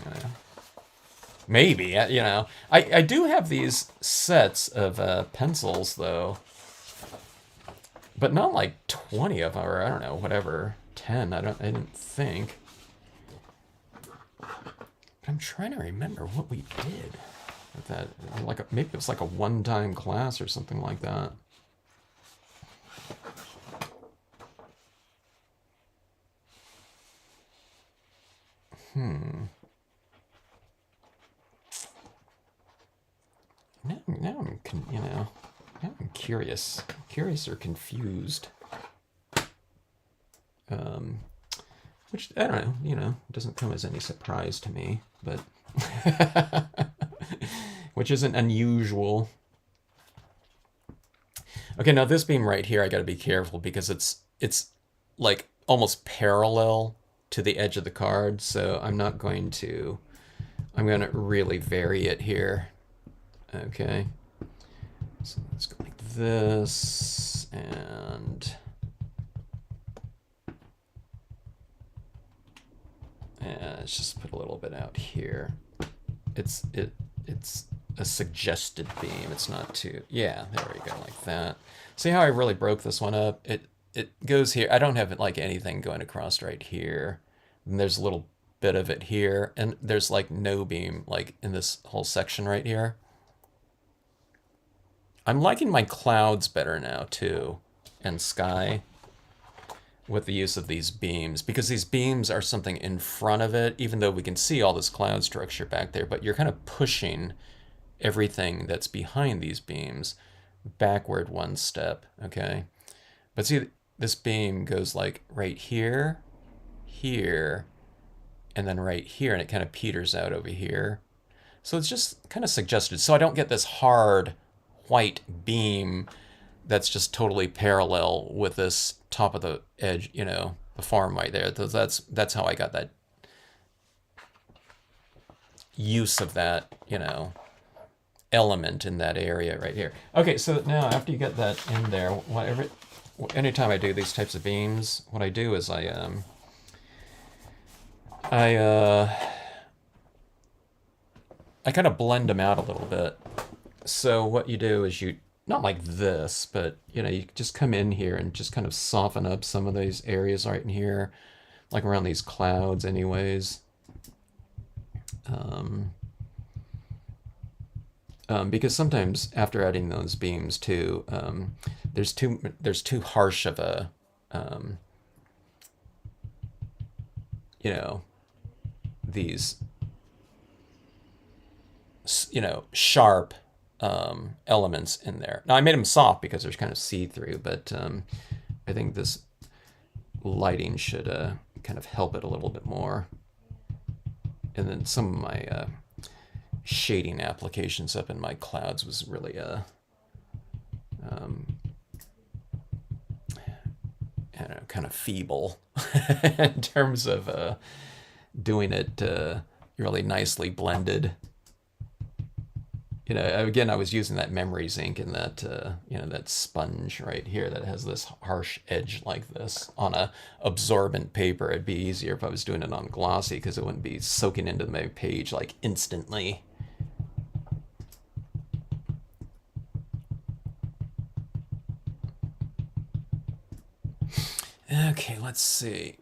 Maybe, I do have these sets of pencils, though. But not like 20 of them, or I don't know, whatever, 10, I didn't think. But I'm trying to remember what we did with that. Maybe it was like a one-time class or something like that. Now I'm curious or confused. Which I don't know, doesn't come as any surprise to me, but which isn't unusual. Okay, now this beam right here, I got to be careful because it's like almost parallel to the edge of the card, so I'm going to really vary it here. Okay, so let's go like this, and let's just put a little bit out here. It's a suggested beam. It's not too, yeah, there we go, like that. See how I really broke this one up? It goes here. I don't have like anything going across right here. And there's a little bit of it here, and there's like no beam like in this whole section right here. I'm liking my clouds better now too, and sky, with the use of these beams, because these beams are something in front of it, even though we can see all this cloud structure back there, but you're kind of pushing everything that's behind these beams backward one step, okay? But see, this beam goes like right here, here, and then right here, and it kind of peters out over here. So it's just kind of suggested, so I don't get this hard white beam that's just totally parallel with this top of the edge, the form right there. That's how I got that use of that, element in that area right here. Okay, so now after you get that in there, anytime I do these types of beams, what I do is I kind of blend them out a little bit. So what you do is not like this, but you just come in here and just kind of soften up some of these areas right in here, like around these clouds anyways. Because sometimes after adding those beams too, there's too harsh of a these sharp elements in there. Now I made them soft because they're kind of see-through, but I think this lighting should kind of help it a little bit more. And then some of my shading applications up in my clouds was really I don't know, kind of feeble in terms of doing it really nicely blended. You know, again, I was using that memories ink and that, you know, that sponge right here that has this harsh edge like this. On a absorbent paper, it'd be easier if I was doing it on glossy because it wouldn't be soaking into my page like instantly. Okay, let's see.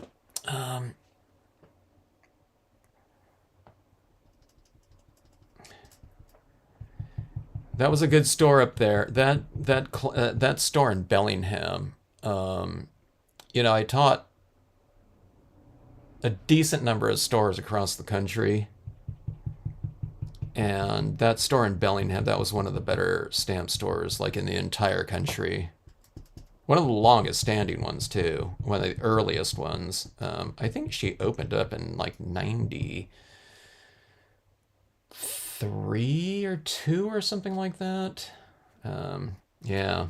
That was a good store up there. That store in Bellingham. You know, I taught a decent number of stores across the country, and that store in Bellingham, that was one of the better stamp stores, like in the entire country. One of the longest standing ones too. One of the earliest ones. I think she opened up in like 93 or 2 or something like that. Yeah.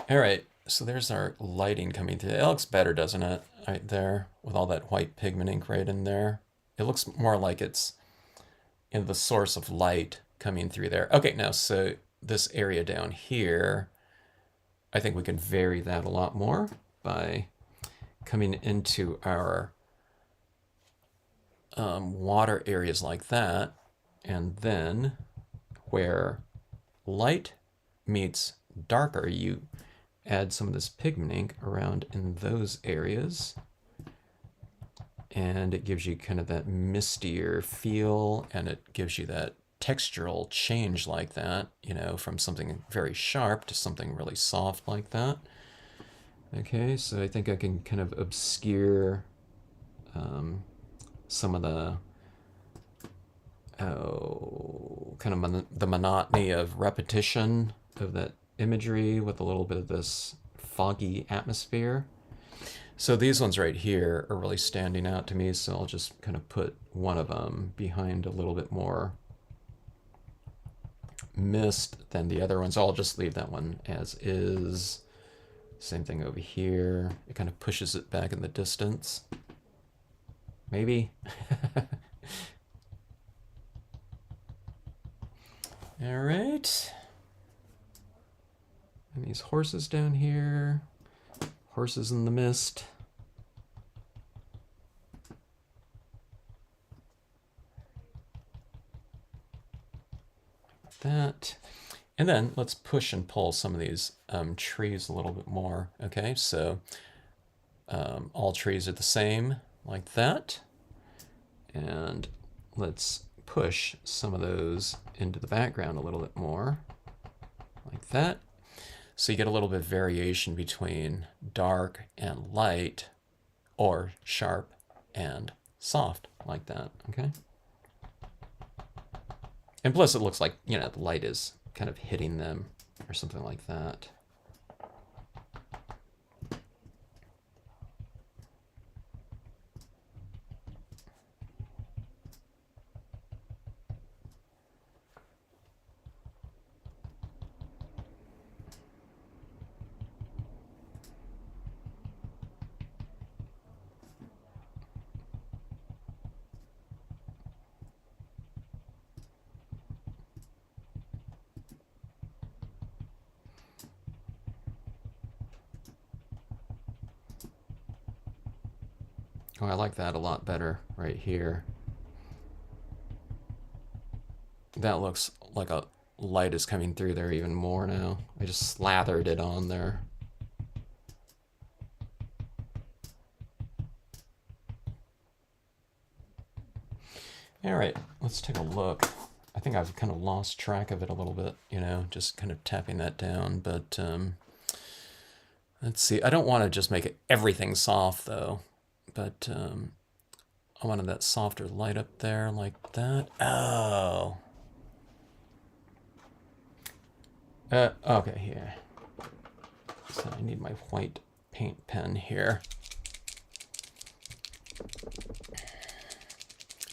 All right. So there's our lighting coming through. It looks better, doesn't it? Right there with all that white pigment ink right in there. It looks more like it's in the source of light coming through there. Okay, now so this area down here, I think we can vary that a lot more by coming into our water areas like that, and then where light meets darker, you add some of this pigment ink around in those areas, and it gives you kind of that mistier feel, and it gives you that textural change like that, you know, from something very sharp to something really soft like that. Okay, so I think I can kind of obscure some of the kind of the monotony of repetition of that imagery with a little bit of this foggy atmosphere. So these ones right here are really standing out to me, so I'll just kind of put one of them behind a little bit more mist than the other ones. I'll just leave that one as is. Same thing over here. It kind of pushes it back in the distance. Maybe. All right. And these horses down here. Horses in the mist. That. And then let's push and pull some of these trees a little bit more. Okay, so all trees are the same, like that. And let's push some of those into the background a little bit more, like that. So you get a little bit of variation between dark and light, or sharp and soft, like that, okay? And plus it looks like, you know, the light is kind of hitting them or something like that. Oh, I like that a lot better right here. That looks like a light is coming through there even more now. I just slathered it on there. All right, let's take a look. I think I've kind of lost track of it a little bit, you know, just kind of tapping that down, but let's see. I don't want to just make it everything soft though, but I wanted that softer light up there like that. Oh. Okay, here. So I need my white paint pen here.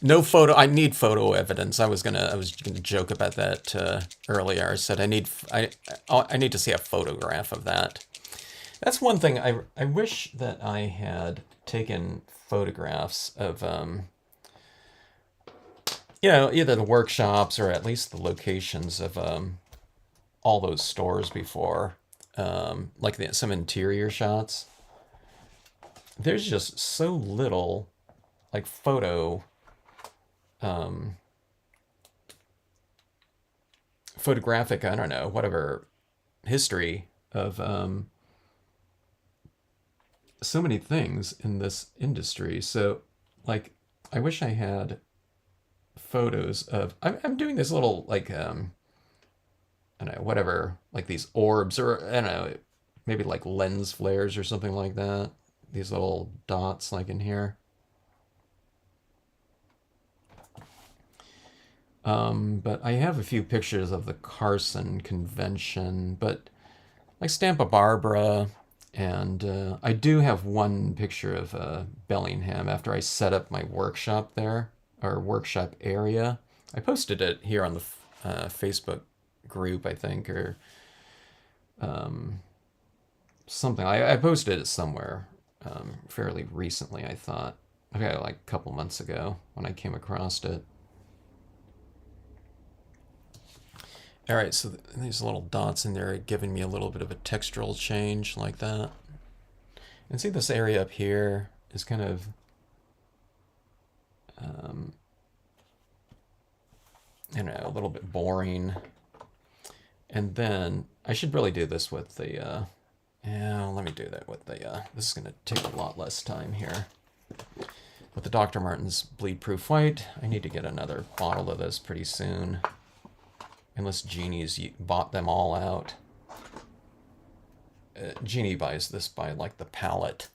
No photo. I need photo evidence. I was gonna joke about that earlier. I said I need to see a photograph of that. That's one thing I wish that I had taken photographs of either the workshops or at least the locations of all those stores before, like some interior shots. There's just so little like photographic, I don't know, whatever history of so many things in this industry. So, like, I wish I had photos of. I'm doing this little like I don't know, whatever, like these orbs or I don't know, maybe like lens flares or something like that. These little dots like in here. But I have a few pictures of the Carson convention, but like Stampa Barbara, and I do have one picture of Bellingham after I set up my workshop there, or workshop area. I posted it here on the Facebook group, I think, or something. I posted it somewhere fairly recently, I thought. Okay, like a couple months ago when I came across it. All right, so these little dots in there are giving me a little bit of a textural change like that. And see this area up here is kind of I don't know, a little bit boring. And then I should really do this with the yeah, let me do that with the this is going to take a lot less time here. With the Dr. Martens Bleed Proof White, I need to get another bottle of this pretty soon. Unless Jeannie's bought them all out. Jeannie buys this by like the pallet.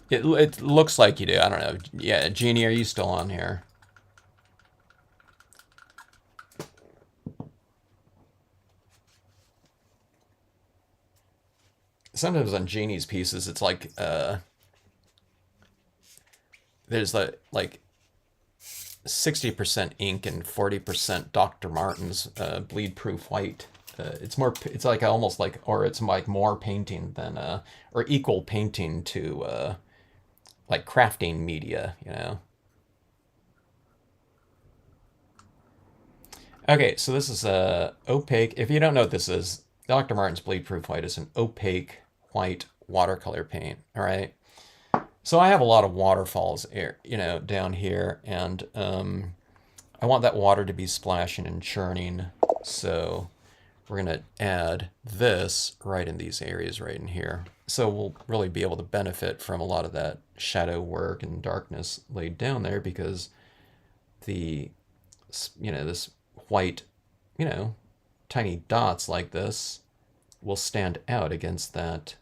It looks like you do. I don't know. Yeah, Jeannie, are you still on here? Sometimes on Jeannie's pieces, it's like there's like 60% ink and 40% Dr. Martens bleed proof white. It's more. It's like almost like, or it's like more painting than or equal painting to like crafting media. Okay, so this is a opaque. If you don't know what this is, Dr. Martens bleed proof white is an opaque white watercolor paint. All right. So I have a lot of waterfalls, down here, and I want that water to be splashing and churning. So we're gonna add this right in these areas right in here. So we'll really be able to benefit from a lot of that shadow work and darkness laid down there because this white, tiny dots like this will stand out against that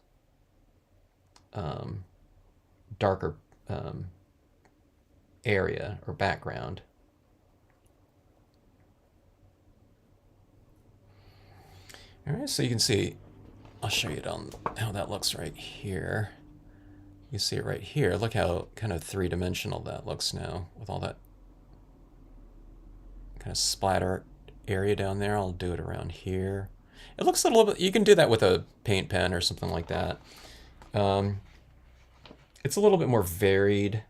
darker area or background. All right, so you can see, I'll show you how that looks right here. You see it right here. Look how kind of three-dimensional that looks now with all that kind of splatter area down there. I'll do it around here. It looks a little bit, you can do that with a paint pen or something like that. It's a little bit more varied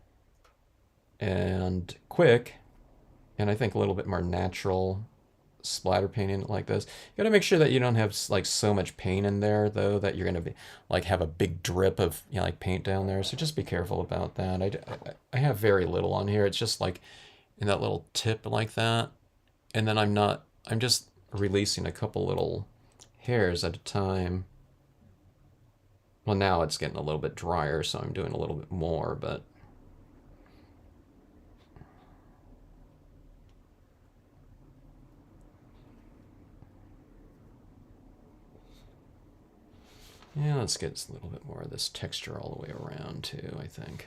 and quick, and I think a little bit more natural splatter painting like this. You got to make sure that you don't have like so much paint in there though that you're going to be like have a big drip of like paint down there. So just be careful about that. I have very little on here. It's just like in that little tip like that, and then I'm just releasing a couple little hairs at a time. Well, now it's getting a little bit drier, so I'm doing a little bit more, but yeah, let's get a little bit more of this texture all the way around too, I think.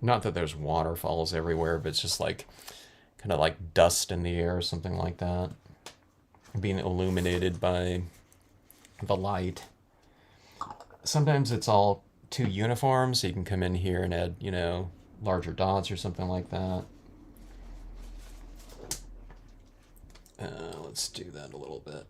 Not that there's waterfalls everywhere, but it's just like kind of like dust in the air or something like that, being illuminated by the light. Sometimes it's all too uniform, so you can come in here and add, larger dots or something like that. Let's do that a little bit.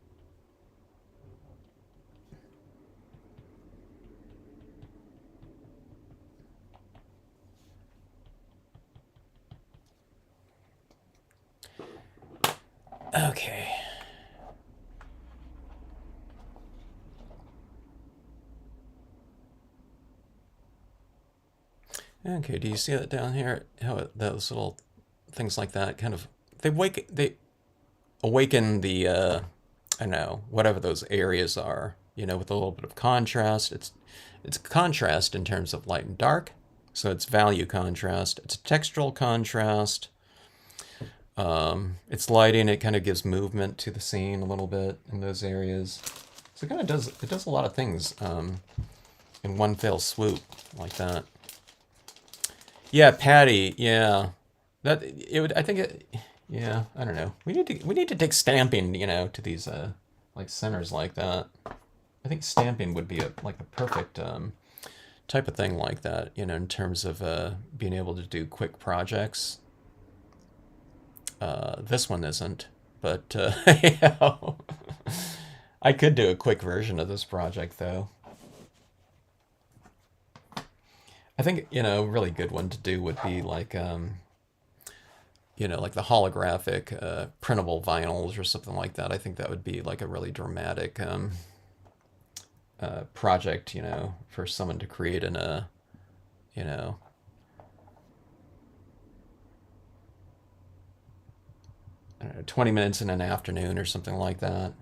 Okay. Okay, do you see that down here? How those little things like that kind of they awaken the I don't know, whatever those areas are, with a little bit of contrast. It's contrast in terms of light and dark. So it's value contrast. It's a textural contrast. It's lighting. It kind of gives movement to the scene a little bit in those areas. So it does a lot of things in one fell swoop like that. Yeah, Patty. Yeah, that it would. I think it. Yeah, I don't know. We need to take stamping, to these like centers like that. I think stamping would be a perfect type of thing like that, in terms of being able to do quick projects. This one isn't, but I could do a quick version of this project though. I think, a really good one to do would be like the holographic printable vinyls or something like that. I think that would be like a really dramatic project, for someone to create in a, you know, 20 minutes in an afternoon or something like that.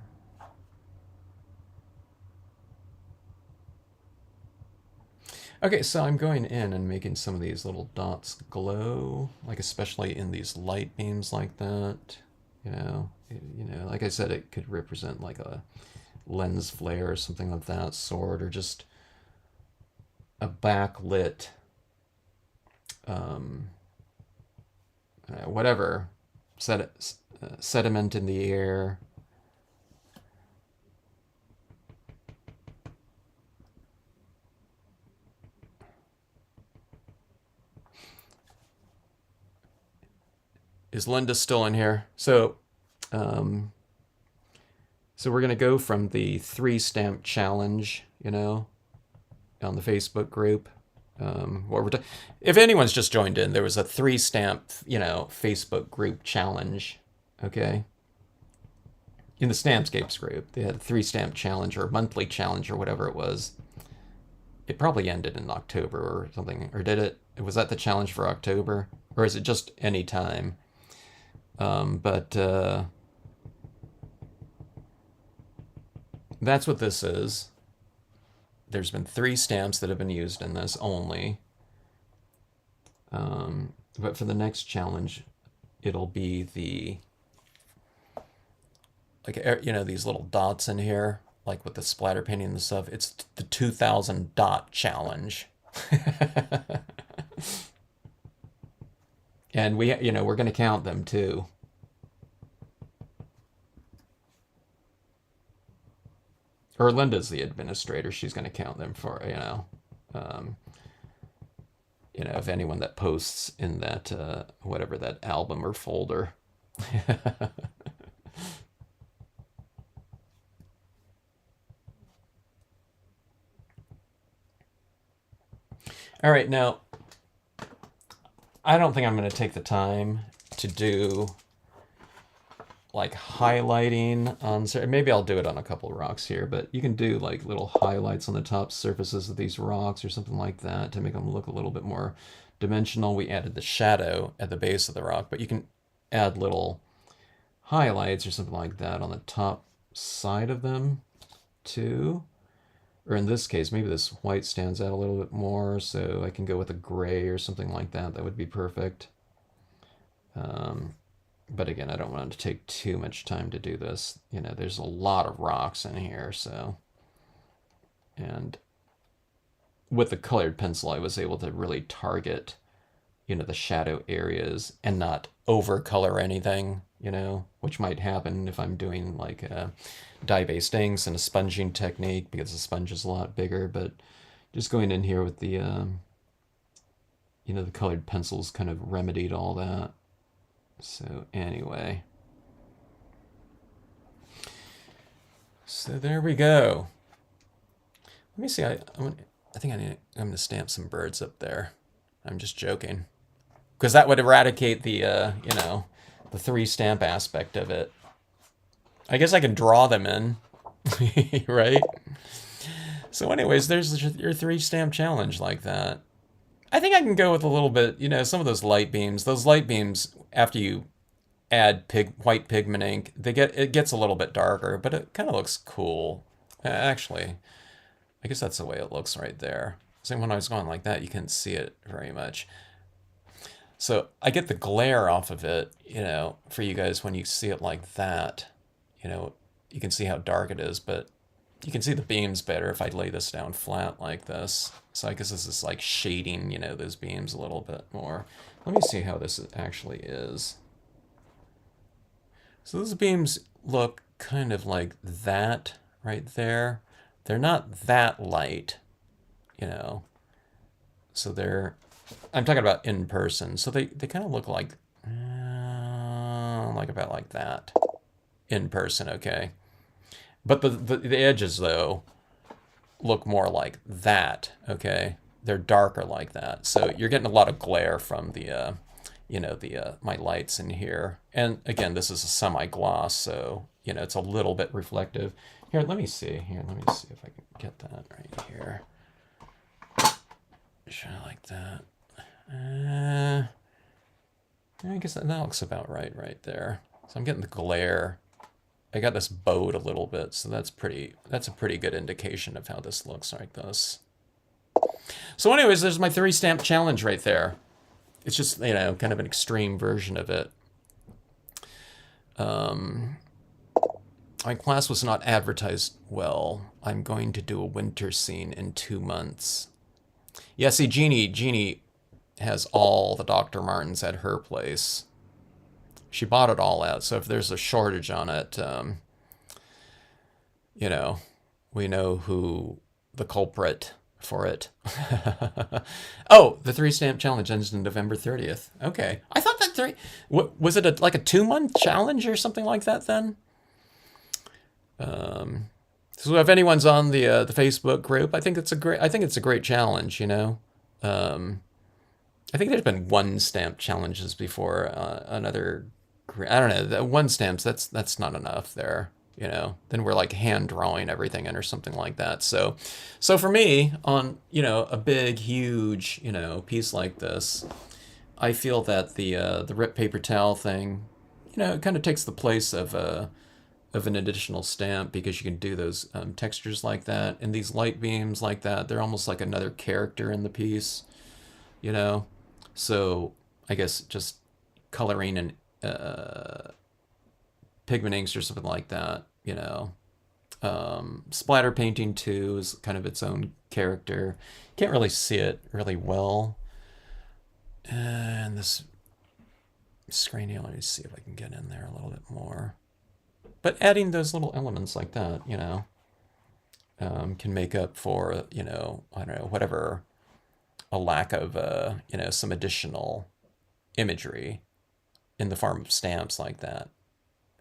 Okay, so I'm going in and making some of these little dots glow, like especially in these light beams like that. Like I said, it could represent like a lens flare or something of that sort, or just a backlit, um, whatever, sediment in the air. Is Linda still in here? Um, so we're gonna go from the 3 stamp challenge, on the Facebook group. What we're if anyone's just joined in, there was a 3 stamp, Facebook group challenge. Okay, in the Stampscapes group, they had a 3 stamp challenge or monthly challenge or whatever it was. It probably ended in October or something, or did it? Was that the challenge for October, or is it just any time? But that's what this is. There's been 3 stamps that have been used in this only. But for the next challenge, it'll be the, like, these little dots in here, like with the splatter painting and stuff. It's the 2000 dot challenge. And we're going to count them too. Or Linda's the administrator. She's going to count them for, of anyone that posts in that, whatever, that album or folder. All right, now, I don't think I'm going to take the time to do like highlighting on, maybe I'll do it on a couple of rocks here, but you can do like little highlights on the top surfaces of these rocks or something like that to make them look a little bit more dimensional. We added the shadow at the base of the rock, but you can add little highlights or something like that on the top side of them too. Or in this case, maybe this white stands out a little bit more, so I can go with a gray or something like that. That would be perfect. But again, I don't want to take too much time to do this. There's a lot of rocks in here, so. And with the colored pencil, I was able to really target, the shadow areas and not overcolor anything, which might happen if I'm doing like dye-based inks and a sponging technique, because the sponge is a lot bigger. But just going in here with the the colored pencils kind of remedied all that. So anyway. So there we go. Let me see. I think I'm going to stamp some birds up there. I'm just joking. Because that would eradicate the, the 3 stamp aspect of it. I guess I can draw them in, right? So anyways, there's your 3 stamp challenge like that. I think I can go with a little bit, some of those light beams. Those light beams, after you add white pigment ink, it gets a little bit darker, but it kind of looks cool. Actually, I guess that's the way it looks right there. So when I was going like that, you couldn't see it very much. So I get the glare off of it, for you guys when you see it like that. You can see how dark it is, but you can see the beams better if I lay this down flat like this. So I guess this is like shading, those beams a little bit more. Let me see how this actually is. So those beams look kind of like that right there. They're not that light, So I'm talking about in person. So they kind of look like about like that in person, okay? But the edges, though, look more like that, okay? They're darker like that. So you're getting a lot of glare from the, my lights in here. And again, this is a semi-gloss, so, it's a little bit reflective. Here, let me see. Let me see if I can get that right here. Should I like that? I guess that looks about right there. So I'm getting the glare. I got this bowed a little bit, so that's a pretty good indication of how this looks like this. So anyways, there's my 3 stamp challenge right there. It's just, kind of an extreme version of it. My class was not advertised well. I'm going to do a winter scene in 2 months. Yeah, see, Jeannie has all the Dr. Martens at her place. She bought it all out, so if there's a shortage on it, we know who the culprit for it. Oh, the 3 stamp challenge ends on November 30th. Okay. I thought that was it like a 2-month challenge or something like that then? So if anyone's on the Facebook group, I think it's a great challenge, I think there's been 1 stamp challenges before, another, I don't know, 1 stamps, that's not enough there, then we're like hand drawing everything in or something like that. So for me on, a big, huge, piece like this, I feel that the rip paper towel thing, it kind of takes the place of an additional stamp, because you can do those textures like that, and these light beams like that, they're almost like another character in the piece, So I guess just coloring and pigment inks or something like that, Splatter painting too is kind of its own character. Can't really see it really well. And this screen, let me see if I can get in there a little bit more. But adding those little elements like that, can make up for, I don't know, whatever, a lack of, some additional imagery in the form of stamps like that.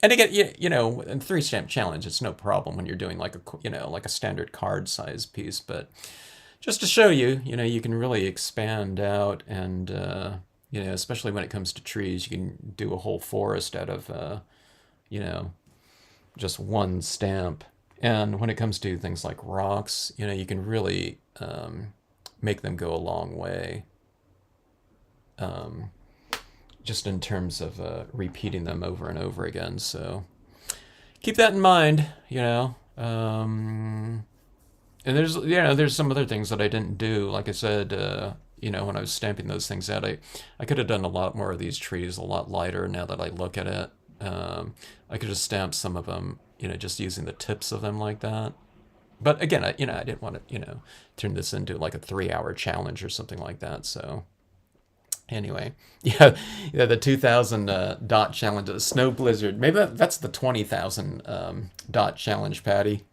And again, in 3 stamp challenge, it's no problem when you're doing like a standard card size piece. But just to show you, you can really expand out, and especially when it comes to trees, you can do a whole forest out of, just 1 stamp. And when it comes to things like rocks, you can really make them go a long way. Just in terms of repeating them over and over again. So keep that in mind, And there's some other things that I didn't do. Like I said, when I was stamping those things out, I could have done a lot more of these trees a lot lighter now that I look at it. I could have stamped some of them, just using the tips of them like that. But again, I didn't want to, turn this into like a 3-hour challenge or something like that. So anyway, yeah, the 2,000 dot challenge, the snow blizzard. Maybe that's the 20,000 dot challenge, Patty.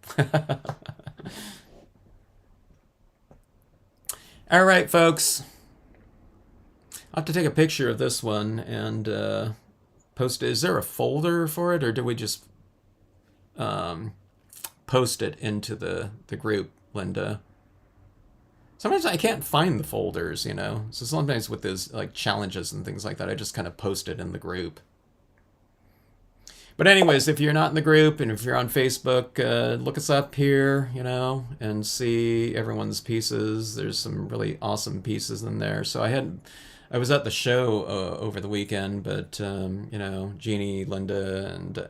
All right, folks. I'll have to take a picture of this one and post it. Is there a folder for it, or do we just post it into the group, Linda? Sometimes I can't find the folders, you know. So sometimes with those like challenges and things like that, I just kind of post it in the group. But anyways, if you're not in the group and if you're on Facebook, look us up here, you know, and see everyone's pieces. There's some really awesome pieces in there. So I was at the show over the weekend, but you know, Jeannie, Linda, and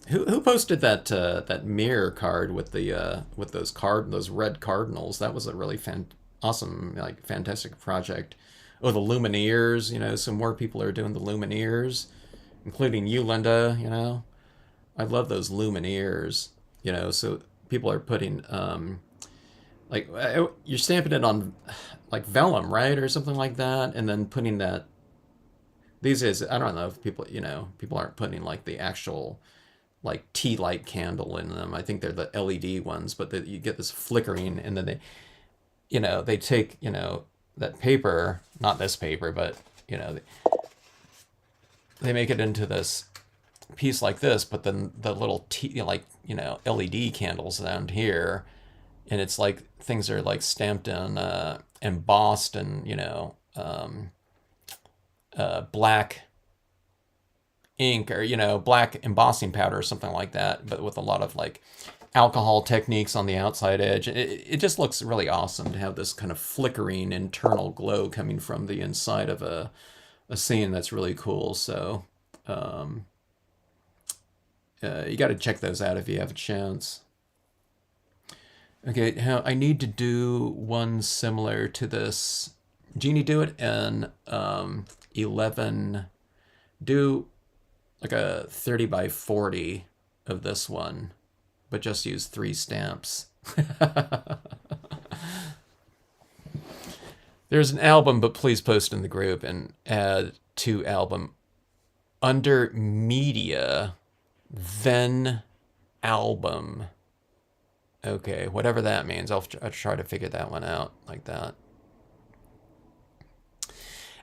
who posted that mirror card with those red cardinals? That was a really awesome, like fantastic project. Oh, the Lumineers, you know, some more people are doing the Lumineers, including you, Linda. You know, I love those Lumineers. You know, so people are putting like you're stamping it on like vellum, right, or something like that, and then putting that. These days, I don't know if people, you know, people aren't putting like the actual like tea light candle in them. I think they're the LED ones, but you get this flickering, and then they take, you know, that paper, not this paper, but you know, they make it into this piece like this, but then the little LED candles down here, and it's like things are like stamped in embossed and, you know, black ink, or, you know, black embossing powder or something like that, but with a lot of like alcohol techniques on the outside edge. It just looks really awesome to have this kind of flickering internal glow coming from the inside of a scene. That's really cool. So you got to check those out if you have a chance. Okay, now I need to do one similar to this. Jeannie, do it in 11. Do like a 30 by 40 of this one, but just use 3 stamps. There's an album, but please post in the group and add to album under media, then album. Okay, whatever that means. I'll try to figure that one out like that.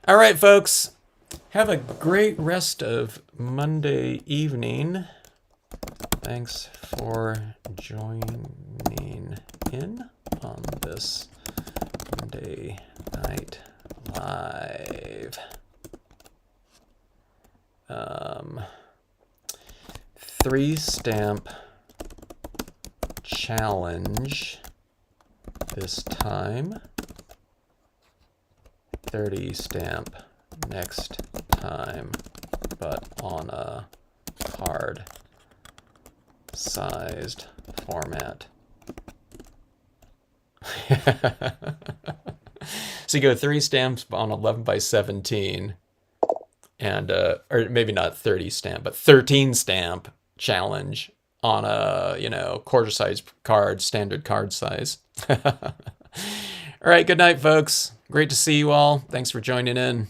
All right, folks. Have a great rest of Monday evening. Thanks for joining in on this Monday Night Live. 3 stamp challenge this time. 30 stamp next time, but on a card sized format. So you go 3 stamps on 11 by 17, and or maybe not 30 stamp, but 13 stamp challenge on a, you know, quarter size card, standard card size. All right, good night, folks. Great to see you all. Thanks for joining in.